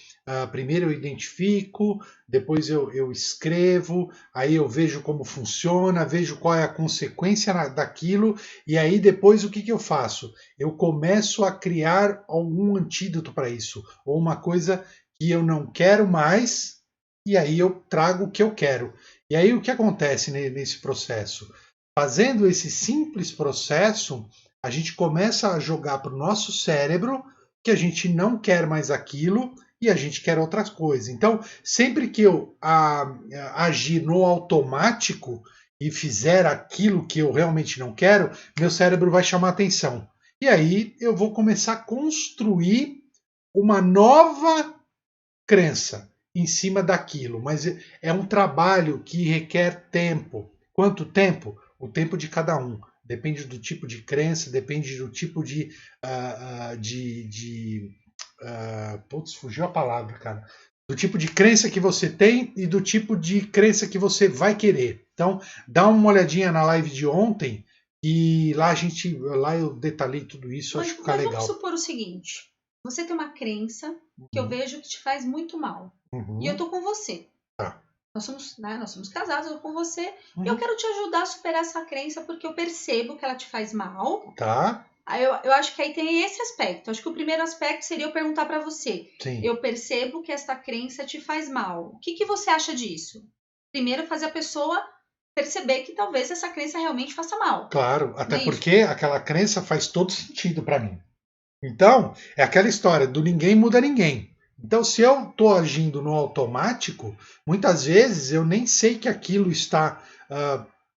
Primeiro eu identifico, depois eu escrevo, aí eu vejo como funciona, vejo qual é a consequência daquilo, e aí depois o que eu faço? Eu começo a criar algum antídoto para isso, ou uma coisa que eu não quero mais, e aí eu trago o que eu quero. E aí o que acontece nesse processo? Fazendo esse simples processo, a gente começa a jogar para o nosso cérebro que a gente não quer mais aquilo e a gente quer outras coisas. Então, sempre que eu agir no automático e fizer aquilo que eu realmente não quero, meu cérebro vai chamar atenção. E aí eu vou começar a construir uma nova crença em cima daquilo, mas é um trabalho que requer tempo. Quanto tempo? O tempo de cada um. Depende do tipo de crença, depende do tipo putz, fugiu a palavra, cara. Do tipo de crença que você tem e do tipo de crença que você vai querer. Então, dá uma olhadinha na live de ontem e lá eu detalhei tudo isso, acho que fica legal. Vamos supor o seguinte: você tem uma crença que eu vejo que te faz muito mal. E eu tô com você. Tá. Nós somos casados, eu tô com você. E eu quero te ajudar a superar essa crença porque eu percebo que ela te faz mal. Tá. Eu acho que aí tem esse aspecto. Acho que o primeiro aspecto seria eu perguntar para você. Sim. Eu percebo que esta crença te faz mal. O que você acha disso? Primeiro, fazer a pessoa perceber que talvez essa crença realmente faça mal. Claro, até porque aquela crença faz todo sentido para mim. Então, é aquela história do ninguém muda ninguém. Então, se eu estou agindo no automático, muitas vezes eu nem sei que aquilo está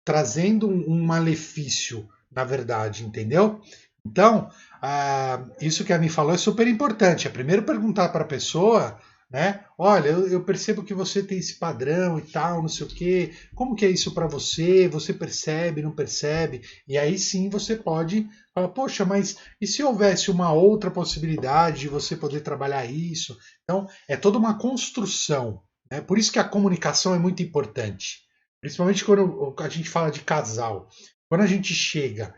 trazendo um malefício, na verdade, entendeu? Então, isso que a Mi falou é super importante. É primeiro perguntar para a pessoa, né? Olha, eu percebo que você tem esse padrão e tal, não sei o quê. Como que é isso para você? Você percebe, não percebe? E aí sim você pode falar, poxa, mas e se houvesse uma outra possibilidade de você poder trabalhar isso? Então, é toda uma construção, né? Por isso que a comunicação é muito importante. Principalmente quando a gente fala de casal. Quando a gente chega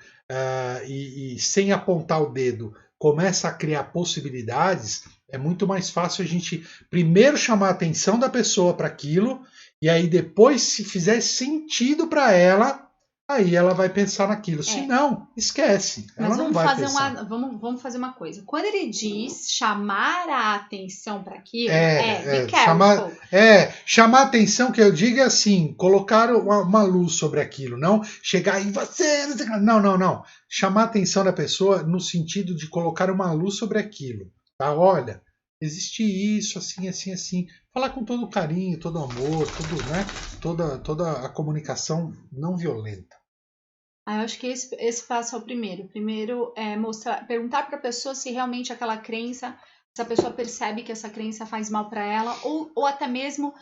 e sem apontar o dedo começa a criar possibilidades, é muito mais fácil a gente primeiro chamar a atenção da pessoa para aquilo e aí depois, se fizer sentido para ela, aí ela vai pensar naquilo. Se não, esquece. Ela não vai pensar. Vamos fazer uma coisa. Quando ele diz chamar a atenção para aquilo, be careful. Chamar atenção, que eu digo é assim, colocar uma luz sobre aquilo, não chegar e você... Não. Chamar a atenção da pessoa no sentido de colocar uma luz sobre aquilo. Tá? Olha, existe isso, assim, assim, assim. Falar com todo carinho, todo amor, toda a comunicação não violenta. Eu acho que esse passo é o primeiro. Primeiro é perguntar para a pessoa se realmente aquela crença, se a pessoa percebe que essa crença faz mal para ela, ou até mesmo,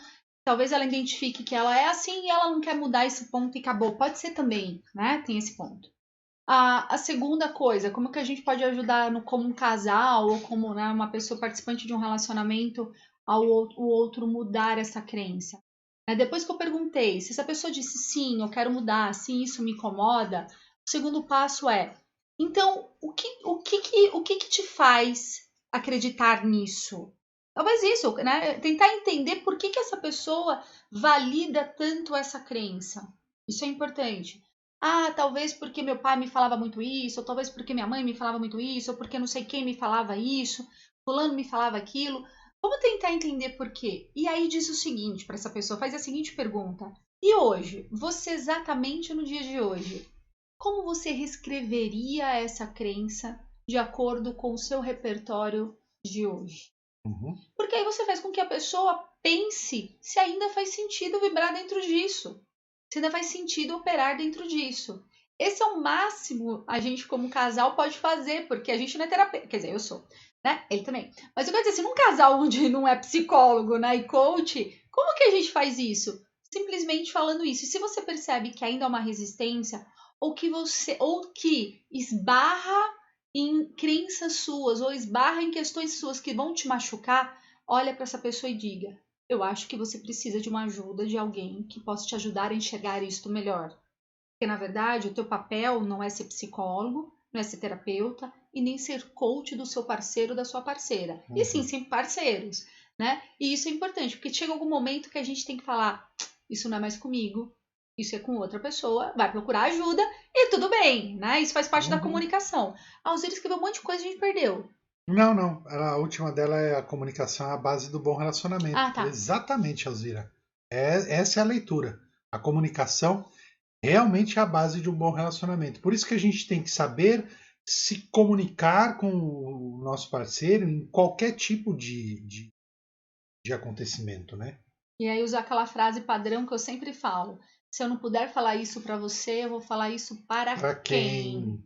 talvez ela identifique que ela é assim e ela não quer mudar esse ponto e acabou. Pode ser também, né? Tem esse ponto. A segunda coisa, como que a gente pode ajudar como um casal ou como, né, uma pessoa participante de um relacionamento o outro mudar essa crença? Depois que eu perguntei, se essa pessoa disse sim, eu quero mudar, sim, isso me incomoda, o segundo passo é, então, o que te faz acreditar nisso? Talvez isso, né? Tentar entender por que essa pessoa valida tanto essa crença. Isso é importante. Talvez porque meu pai me falava muito isso, ou talvez porque minha mãe me falava muito isso, ou porque não sei quem me falava isso, fulano me falava aquilo. Vamos tentar entender por quê. E aí diz o seguinte para essa pessoa, faz a seguinte pergunta. E hoje, você exatamente no dia de hoje, como você reescreveria essa crença de acordo com o seu repertório de hoje? Porque aí você faz com que a pessoa pense se ainda faz sentido vibrar dentro disso. Se ainda faz sentido operar dentro disso. Esse é o máximo a gente, como casal, pode fazer, porque a gente não é terapeuta. Quer dizer, eu sou, né? Ele também. Mas eu quero dizer, se num casal onde não é psicólogo, né, e coach, como que a gente faz isso? Simplesmente falando isso. E se você percebe que ainda há uma resistência, ou que esbarra em crenças suas, ou esbarra em questões suas que vão te machucar, olha para essa pessoa e diga: eu acho que você precisa de uma ajuda de alguém que possa te ajudar a enxergar isto melhor. Porque, na verdade, o teu papel não é ser psicólogo, não é ser terapeuta e nem ser coach do seu parceiro ou da sua parceira. E sim, ser parceiros, né? E isso é importante, porque chega algum momento que a gente tem que falar: isso não é mais comigo, isso é com outra pessoa, vai procurar ajuda e tudo bem, né? Isso faz parte da comunicação. A Alzira escreveu um monte de coisa e a gente perdeu. Não. A última dela é a comunicação, a base do bom relacionamento. Ah, tá. Exatamente, Alzira. Essa é a leitura. A comunicação realmente é a base de um bom relacionamento. Por isso que a gente tem que saber se comunicar com o nosso parceiro em qualquer tipo de acontecimento, né? E aí usar aquela frase padrão que eu sempre falo: se eu não puder falar isso para você, eu vou falar isso para quem?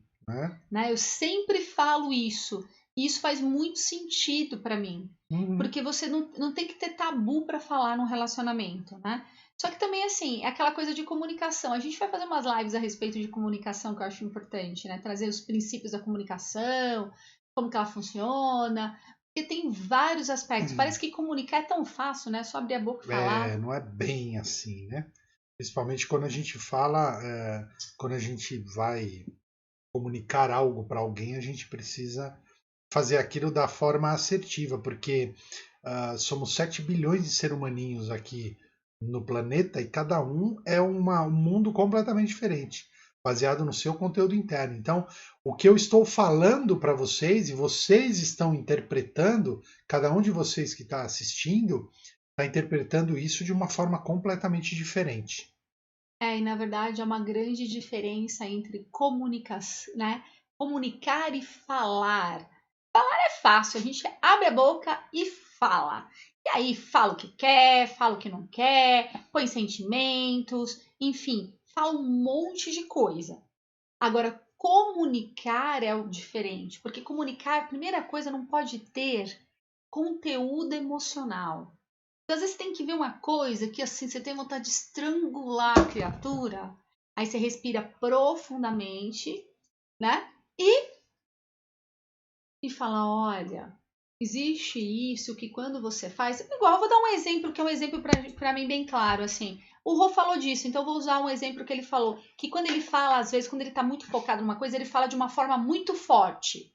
Né? Eu sempre falo isso. E isso faz muito sentido para mim. Porque você não tem que ter tabu para falar num relacionamento, né? Só que também, assim, é aquela coisa de comunicação. A gente vai fazer umas lives a respeito de comunicação que eu acho importante, né? Trazer os princípios da comunicação, como que ela funciona. Porque tem vários aspectos. Parece que comunicar é tão fácil, né? Só abrir a boca e falar. Não é bem assim, né? Principalmente quando a gente fala, quando a gente vai comunicar algo para alguém, a gente precisa fazer aquilo da forma assertiva, porque somos 7 bilhões de seres humaninhos aqui no planeta e cada um é um mundo completamente diferente, baseado no seu conteúdo interno. Então, o que eu estou falando para vocês e vocês estão interpretando, cada um de vocês que está assistindo, está interpretando isso de uma forma completamente diferente. E na verdade é uma grande diferença entre comunicação, né? Comunicar e falar. Falar é fácil, a gente abre a boca e fala. E aí fala o que quer, fala o que não quer, põe sentimentos, enfim, fala um monte de coisa. Agora, comunicar é o diferente, porque comunicar, a primeira coisa, não pode ter conteúdo emocional. Às vezes tem que ver uma coisa que assim você tem vontade de estrangular a criatura, aí você respira profundamente, né? E fala: olha, existe isso que quando você faz. Igual, eu vou dar um exemplo que é um exemplo para mim bem claro, assim. O Rô falou disso, então eu vou usar um exemplo que ele falou. Que quando ele fala, às vezes, quando ele tá muito focado numa coisa, ele fala de uma forma muito forte.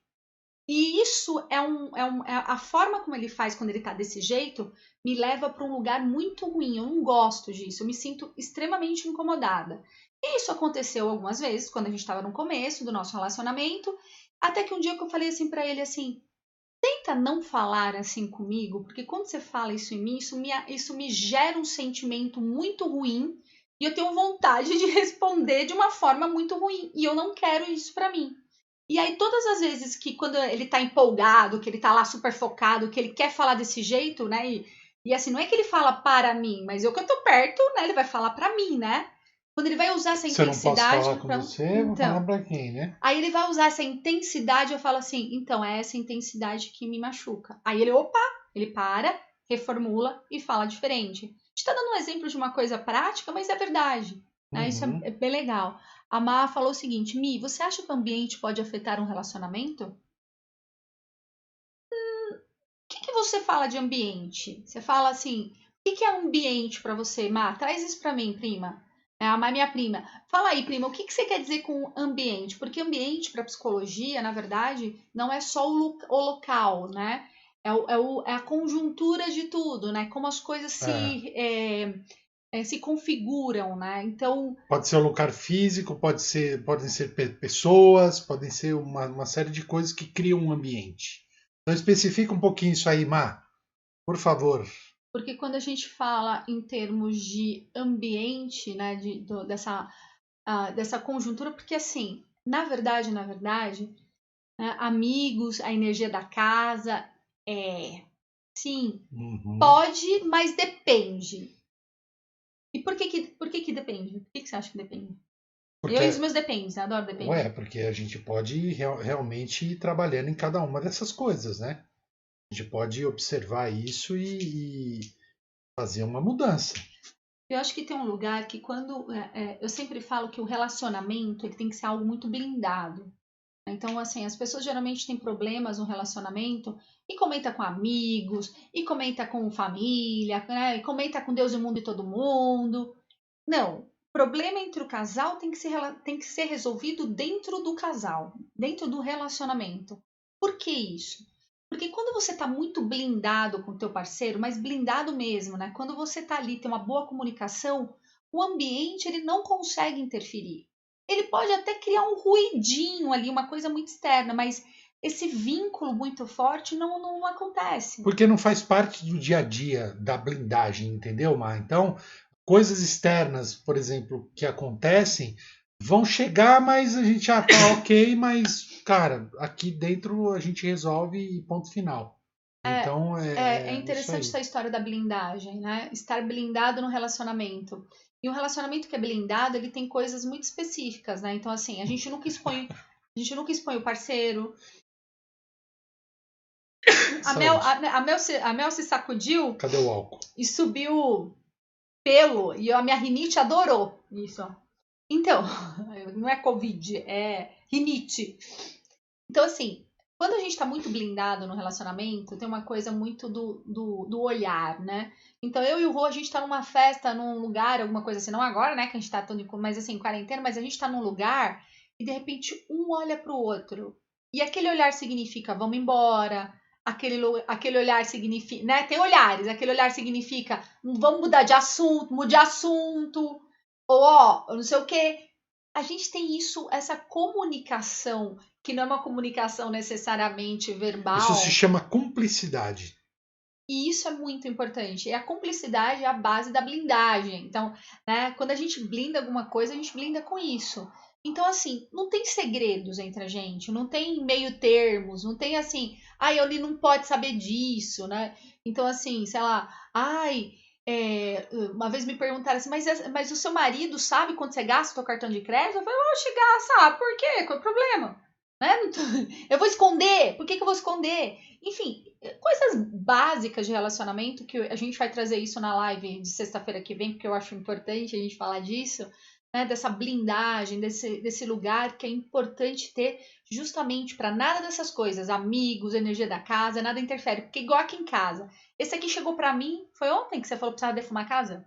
E isso é a forma como ele faz quando ele tá desse jeito, me leva para um lugar muito ruim. Eu não gosto disso, eu me sinto extremamente incomodada. E isso aconteceu algumas vezes, quando a gente estava no começo do nosso relacionamento, até que um dia que eu falei assim para ele assim: tenta não falar assim comigo, porque quando você fala isso em mim, isso me gera um sentimento muito ruim e eu tenho vontade de responder de uma forma muito ruim. E eu não quero isso para mim. E aí, todas as vezes que quando ele tá empolgado, que ele tá lá super focado, que ele quer falar desse jeito, né? E assim, não é que ele fala para mim, mas eu que eu tô perto, né? Ele vai falar para mim, né? Quando ele vai usar essa Se eu não posso intensidade. falar com você, eu vou falar pra quem, né? Aí ele vai usar essa intensidade, eu falo assim: então, é essa intensidade que me machuca. Aí ele, opa, ele para, reformula e fala diferente. A gente tá dando um exemplo de uma coisa prática, mas é verdade. Né? Isso é bem legal. A Má falou o seguinte: Mi, você acha que o ambiente pode afetar um relacionamento? O que você fala de ambiente? Você fala assim: o que é ambiente para você, Má? Traz isso para mim, prima. A Má é minha prima. Fala aí, prima, o que você quer dizer com ambiente? Porque ambiente para psicologia, na verdade, não é só o local, né? É a conjuntura de tudo, né? Como as coisas se configuram, né? Então, pode ser um lugar físico, podem ser pessoas, podem ser uma série de coisas que criam um ambiente. Então especifica um pouquinho isso aí, Má, por favor. Porque quando a gente fala em termos de ambiente, né, dessa conjuntura, porque assim, na verdade, né, amigos, a energia da casa, sim, pode, mas depende. E por que depende? Por que você acha que depende? Eu e os meus depends, né? Adoro depends. Ué, porque a gente pode realmente ir trabalhando em cada uma dessas coisas, né? A gente pode observar isso e fazer uma mudança. Eu acho que tem um lugar que quando... eu sempre falo que o relacionamento ele tem que ser algo muito blindado. Então, assim, as pessoas geralmente têm problemas no relacionamento e comenta com amigos, e comenta com família, né? E comenta com Deus, o mundo e todo mundo. Não, o problema entre o casal tem que ser resolvido dentro do casal, dentro do relacionamento. Por que isso? Porque quando você está muito blindado com o teu parceiro, mas blindado mesmo, né? Quando você está ali, tem uma boa comunicação, o ambiente ele não consegue interferir. Ele pode até criar um ruidinho ali, uma coisa muito externa, mas esse vínculo muito forte não acontece. Porque não faz parte do dia a dia da blindagem, entendeu, Mar? Então, coisas externas, por exemplo, que acontecem, vão chegar, mas a gente já tá ok, mas, cara, aqui dentro a gente resolve e ponto final. Então É isso interessante aí. essa história da blindagem, né? Estar blindado no relacionamento. E um relacionamento que é blindado, ele tem coisas muito específicas, né? Então, assim, a gente nunca expõe o parceiro. A Mel se sacudiu. Cadê o álcool? E subiu pelo. E a minha rinite adorou isso. Então, não é Covid, é rinite. Então, assim, quando a gente está muito blindado no relacionamento, tem uma coisa muito do olhar, né? Então, eu e o Rô, a gente tá numa festa, num lugar, alguma coisa assim, não agora, né, que a gente tá todo, mas assim, em quarentena, mas a gente tá num lugar e de repente um olha pro outro. E aquele olhar significa vamos embora, aquele olhar significa, né? Tem olhares, aquele olhar significa vamos mudar de assunto, mude de assunto, ou ó, não sei o quê. A gente tem isso, essa comunicação, que não é uma comunicação necessariamente verbal. Isso se chama cumplicidade. E isso é muito importante. E a cumplicidade é a base da blindagem. Então, né, quando a gente blinda alguma coisa, a gente blinda com isso. Então, assim, não tem segredos entre a gente, não tem meio termos, não tem assim, ai, ele não pode saber disso, né? Então, assim, sei lá, ai, uma vez me perguntaram assim, mas o seu marido sabe quanto você gasta o seu cartão de crédito? Eu falei, oxe, gasta, por quê? Qual é o problema? Né? Eu vou esconder, por que eu vou esconder? Enfim, coisas básicas de relacionamento, que a gente vai trazer isso na live de sexta-feira que vem, porque eu acho importante a gente falar disso, né? Dessa blindagem, desse lugar que é importante ter justamente para nada dessas coisas, amigos, energia da casa, nada interfere, porque igual aqui em casa, esse aqui chegou para mim, foi ontem que você falou que precisava defumar a casa?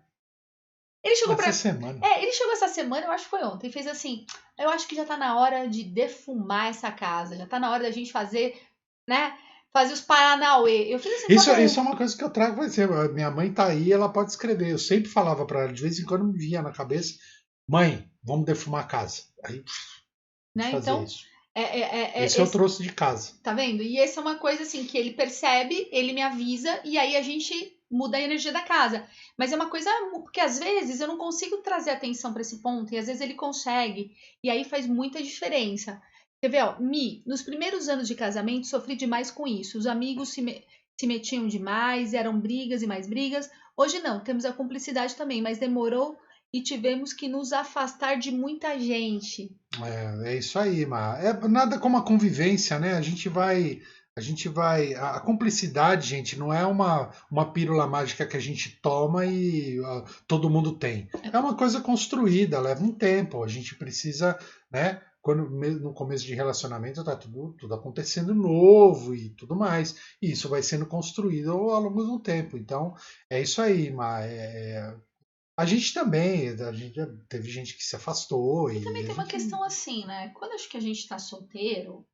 Ele chegou semana. Ele chegou essa semana, eu acho que foi ontem, e fez assim, eu acho que já tá na hora de defumar essa casa, já tá na hora da gente fazer, né, fazer os Paranauê. Eu fiz assim, isso é uma coisa que eu trago pra você. Minha mãe tá aí, ela pode escrever. Eu sempre falava para ela, de vez em quando me vinha na cabeça, mãe, vamos defumar a casa. Aí, né, então, isso. Esse eu trouxe de casa. Tá vendo? E essa é uma coisa assim que ele percebe, ele me avisa e aí a gente muda a energia da casa. Mas é uma coisa porque às vezes eu não consigo trazer atenção para esse ponto e às vezes ele consegue e aí faz muita diferença. Quer ver, ó, nos primeiros anos de casamento sofri demais com isso. Os amigos se metiam demais, eram brigas e mais brigas. Hoje não, temos a cumplicidade também, mas demorou e tivemos que nos afastar de muita gente. É isso aí, Mar. É nada como a convivência, né? A gente vai. A cumplicidade, gente, não é uma pílula mágica que a gente toma e todo mundo tem. É uma coisa construída, leva um tempo. A gente precisa, né? Quando no começo de relacionamento tá tudo acontecendo novo e tudo mais. E isso vai sendo construído ao longo do tempo. Então, é isso aí, Mar. A gente também, já teve gente que se afastou. E também tem uma questão assim, né? Quando acho que a gente tá solteiro,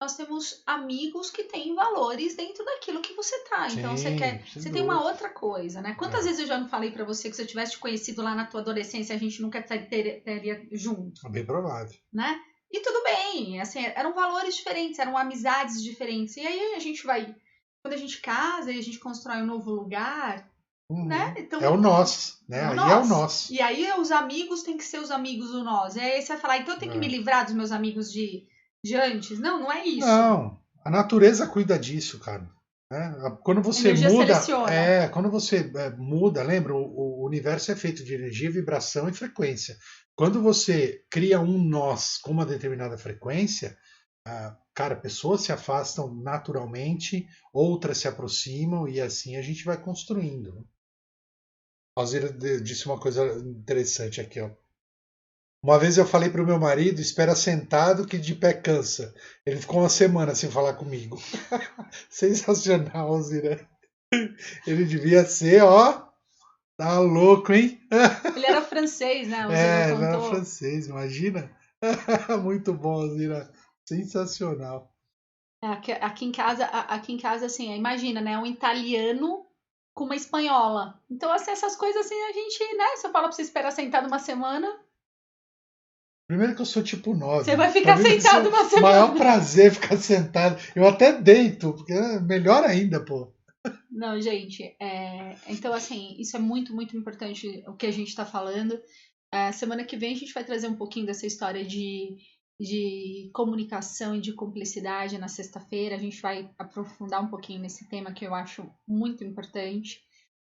nós temos amigos que têm valores dentro daquilo que você tá. Então Sim, você tem uma outra coisa, né? Quantas vezes eu já não falei pra você que se eu tivesse te conhecido lá na tua adolescência, a gente nunca estaria junto? É bem provável. Né? E tudo bem, assim, eram valores diferentes, eram amizades diferentes. E aí a gente vai, quando a gente casa e a gente constrói um novo lugar, né? Então, é o nosso, né? É o aí nosso. é o nosso. E aí os amigos têm que ser os amigos do nós. E aí você vai falar, então eu tenho que me livrar dos meus amigos de antes? Não, não é isso. Não, a natureza cuida disso, cara. Quando você muda, quando você muda, lembra? O universo é feito de energia, vibração e frequência. Quando você cria um nós com uma determinada frequência, cara, pessoas se afastam naturalmente, outras se aproximam e assim a gente vai construindo. A Alzira disse uma coisa interessante aqui, ó. Uma vez eu falei pro meu marido, espera sentado que de pé cansa. Ele ficou uma semana sem falar comigo. Sensacional, Alzira. Ele devia ser, ó, tá louco, hein? Ele era francês, né? O Zeno Ele era contou. francês, imagina? Muito bom, Alzira. Sensacional. Aqui em casa, assim, imagina, né? Um italiano com uma espanhola. Então, assim, essas coisas assim, a gente, né? Se eu falar pra você esperar sentado uma semana, Primeiro que eu sou tipo 9. você vai ficar sentado uma semana. Maior prazer ficar sentado. Eu até deito, porque é melhor ainda, pô. Não, gente, então assim, isso é muito, muito importante o que a gente está falando. Semana que vem a gente vai trazer um pouquinho dessa história de comunicação e de cumplicidade na sexta-feira. A gente vai aprofundar um pouquinho nesse tema que eu acho muito importante,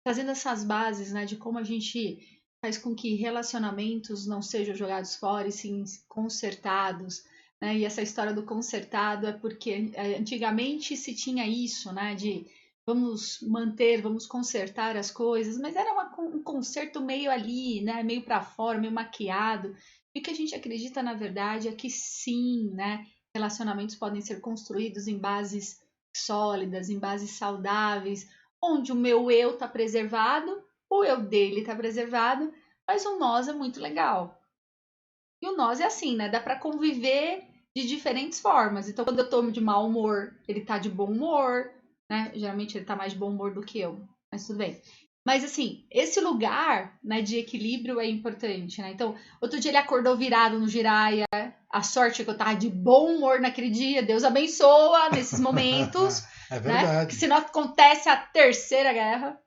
trazendo essas bases, né, de como a gente faz com que relacionamentos não sejam jogados fora e sim consertados. Né? E essa história do consertado é porque antigamente se tinha isso, né, de vamos manter, vamos consertar as coisas, mas era um conserto meio ali, né, meio para fora, meio maquiado. E o que a gente acredita, na verdade, é que sim, né, relacionamentos podem ser construídos em bases sólidas, em bases saudáveis, onde o meu eu está preservado, o eu dele está preservado, mas o nós é muito legal. E o nós é assim, né, dá para conviver de diferentes formas. Então, quando eu tô de mau humor, ele tá de bom humor, né? Geralmente ele tá mais de bom humor do que eu, mas tudo bem. Mas assim, esse lugar, né, de equilíbrio é importante, né? Então, outro dia ele acordou virado no Jiraya, a sorte é que eu tava de bom humor naquele dia, Deus abençoa nesses momentos, É verdade. né? Que se não acontece a terceira guerra.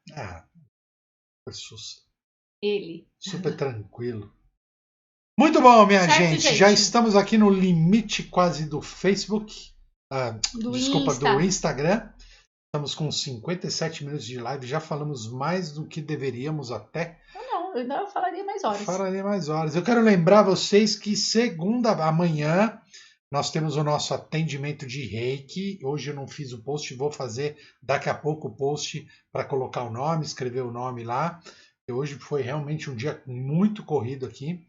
Ele. Super tranquilo. Muito bom, minha Certo, gente. Já estamos aqui no limite quase do Facebook. Do Instagram. Estamos com 57 minutos de live. Já falamos mais do que deveríamos até. Não, eu falaria mais horas. Falaria mais horas. Eu quero lembrar vocês que amanhã, nós temos o nosso atendimento de reiki. Hoje eu não fiz o post, vou fazer daqui a pouco o post para colocar o nome, escrever o nome lá. E hoje foi realmente um dia muito corrido aqui.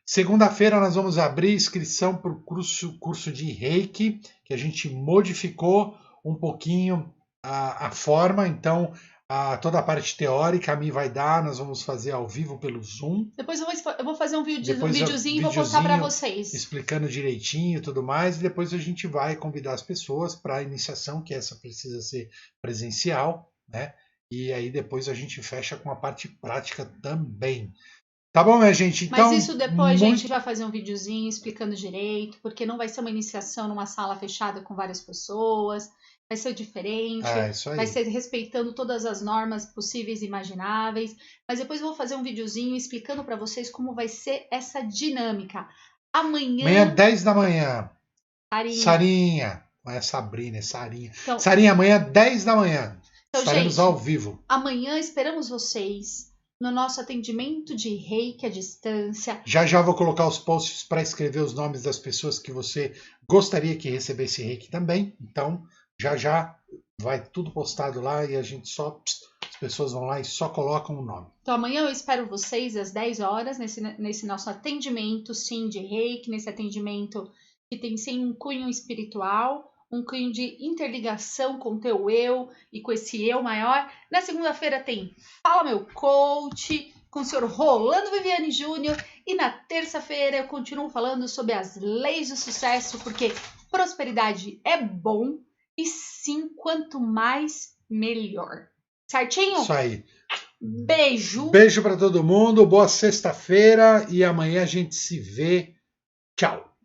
Segunda-feira nós vamos abrir inscrição para o curso de reiki, que a gente modificou um pouquinho a forma. Então, toda a parte teórica a mim vai dar, nós vamos fazer ao vivo pelo Zoom. Depois eu vou fazer um videozinho e vou postar para vocês. Explicando direitinho e tudo mais. E depois a gente vai convidar as pessoas para a iniciação, que essa precisa ser presencial, né? E aí depois a gente fecha com a parte prática também. Tá bom, minha gente? Então, mas isso depois, gente, vai fazer um videozinho explicando direito, porque não vai ser uma iniciação numa sala fechada com várias pessoas. Vai ser diferente, vai ser respeitando todas as normas possíveis e imagináveis. Mas depois eu vou fazer um videozinho explicando para vocês como vai ser essa dinâmica. Amanhã 10 da manhã. Sarinha. Não é Sabrina, é Sarinha. Então, Sarinha, amanhã, 10 da manhã. Então, estaremos gente, ao vivo. Amanhã esperamos vocês no nosso atendimento de reiki à distância. Já vou colocar os posts para escrever os nomes das pessoas que você gostaria que recebesse reiki também. Então, já vai tudo postado lá e a gente as pessoas vão lá e só colocam o nome. Então amanhã eu espero vocês às 10 horas nesse nosso atendimento, sim, de reiki, nesse atendimento que tem sim um cunho espiritual, um cunho de interligação com o teu eu e com esse eu maior. Na segunda-feira tem Fala Meu Coach, com o senhor Rolando Viviane Júnior. E na terça-feira eu continuo falando sobre as leis do sucesso, porque prosperidade é bom e sim, quanto mais, melhor. Certinho? Isso aí. Beijo. Beijo para todo mundo, boa sexta-feira e amanhã a gente se vê. Tchau.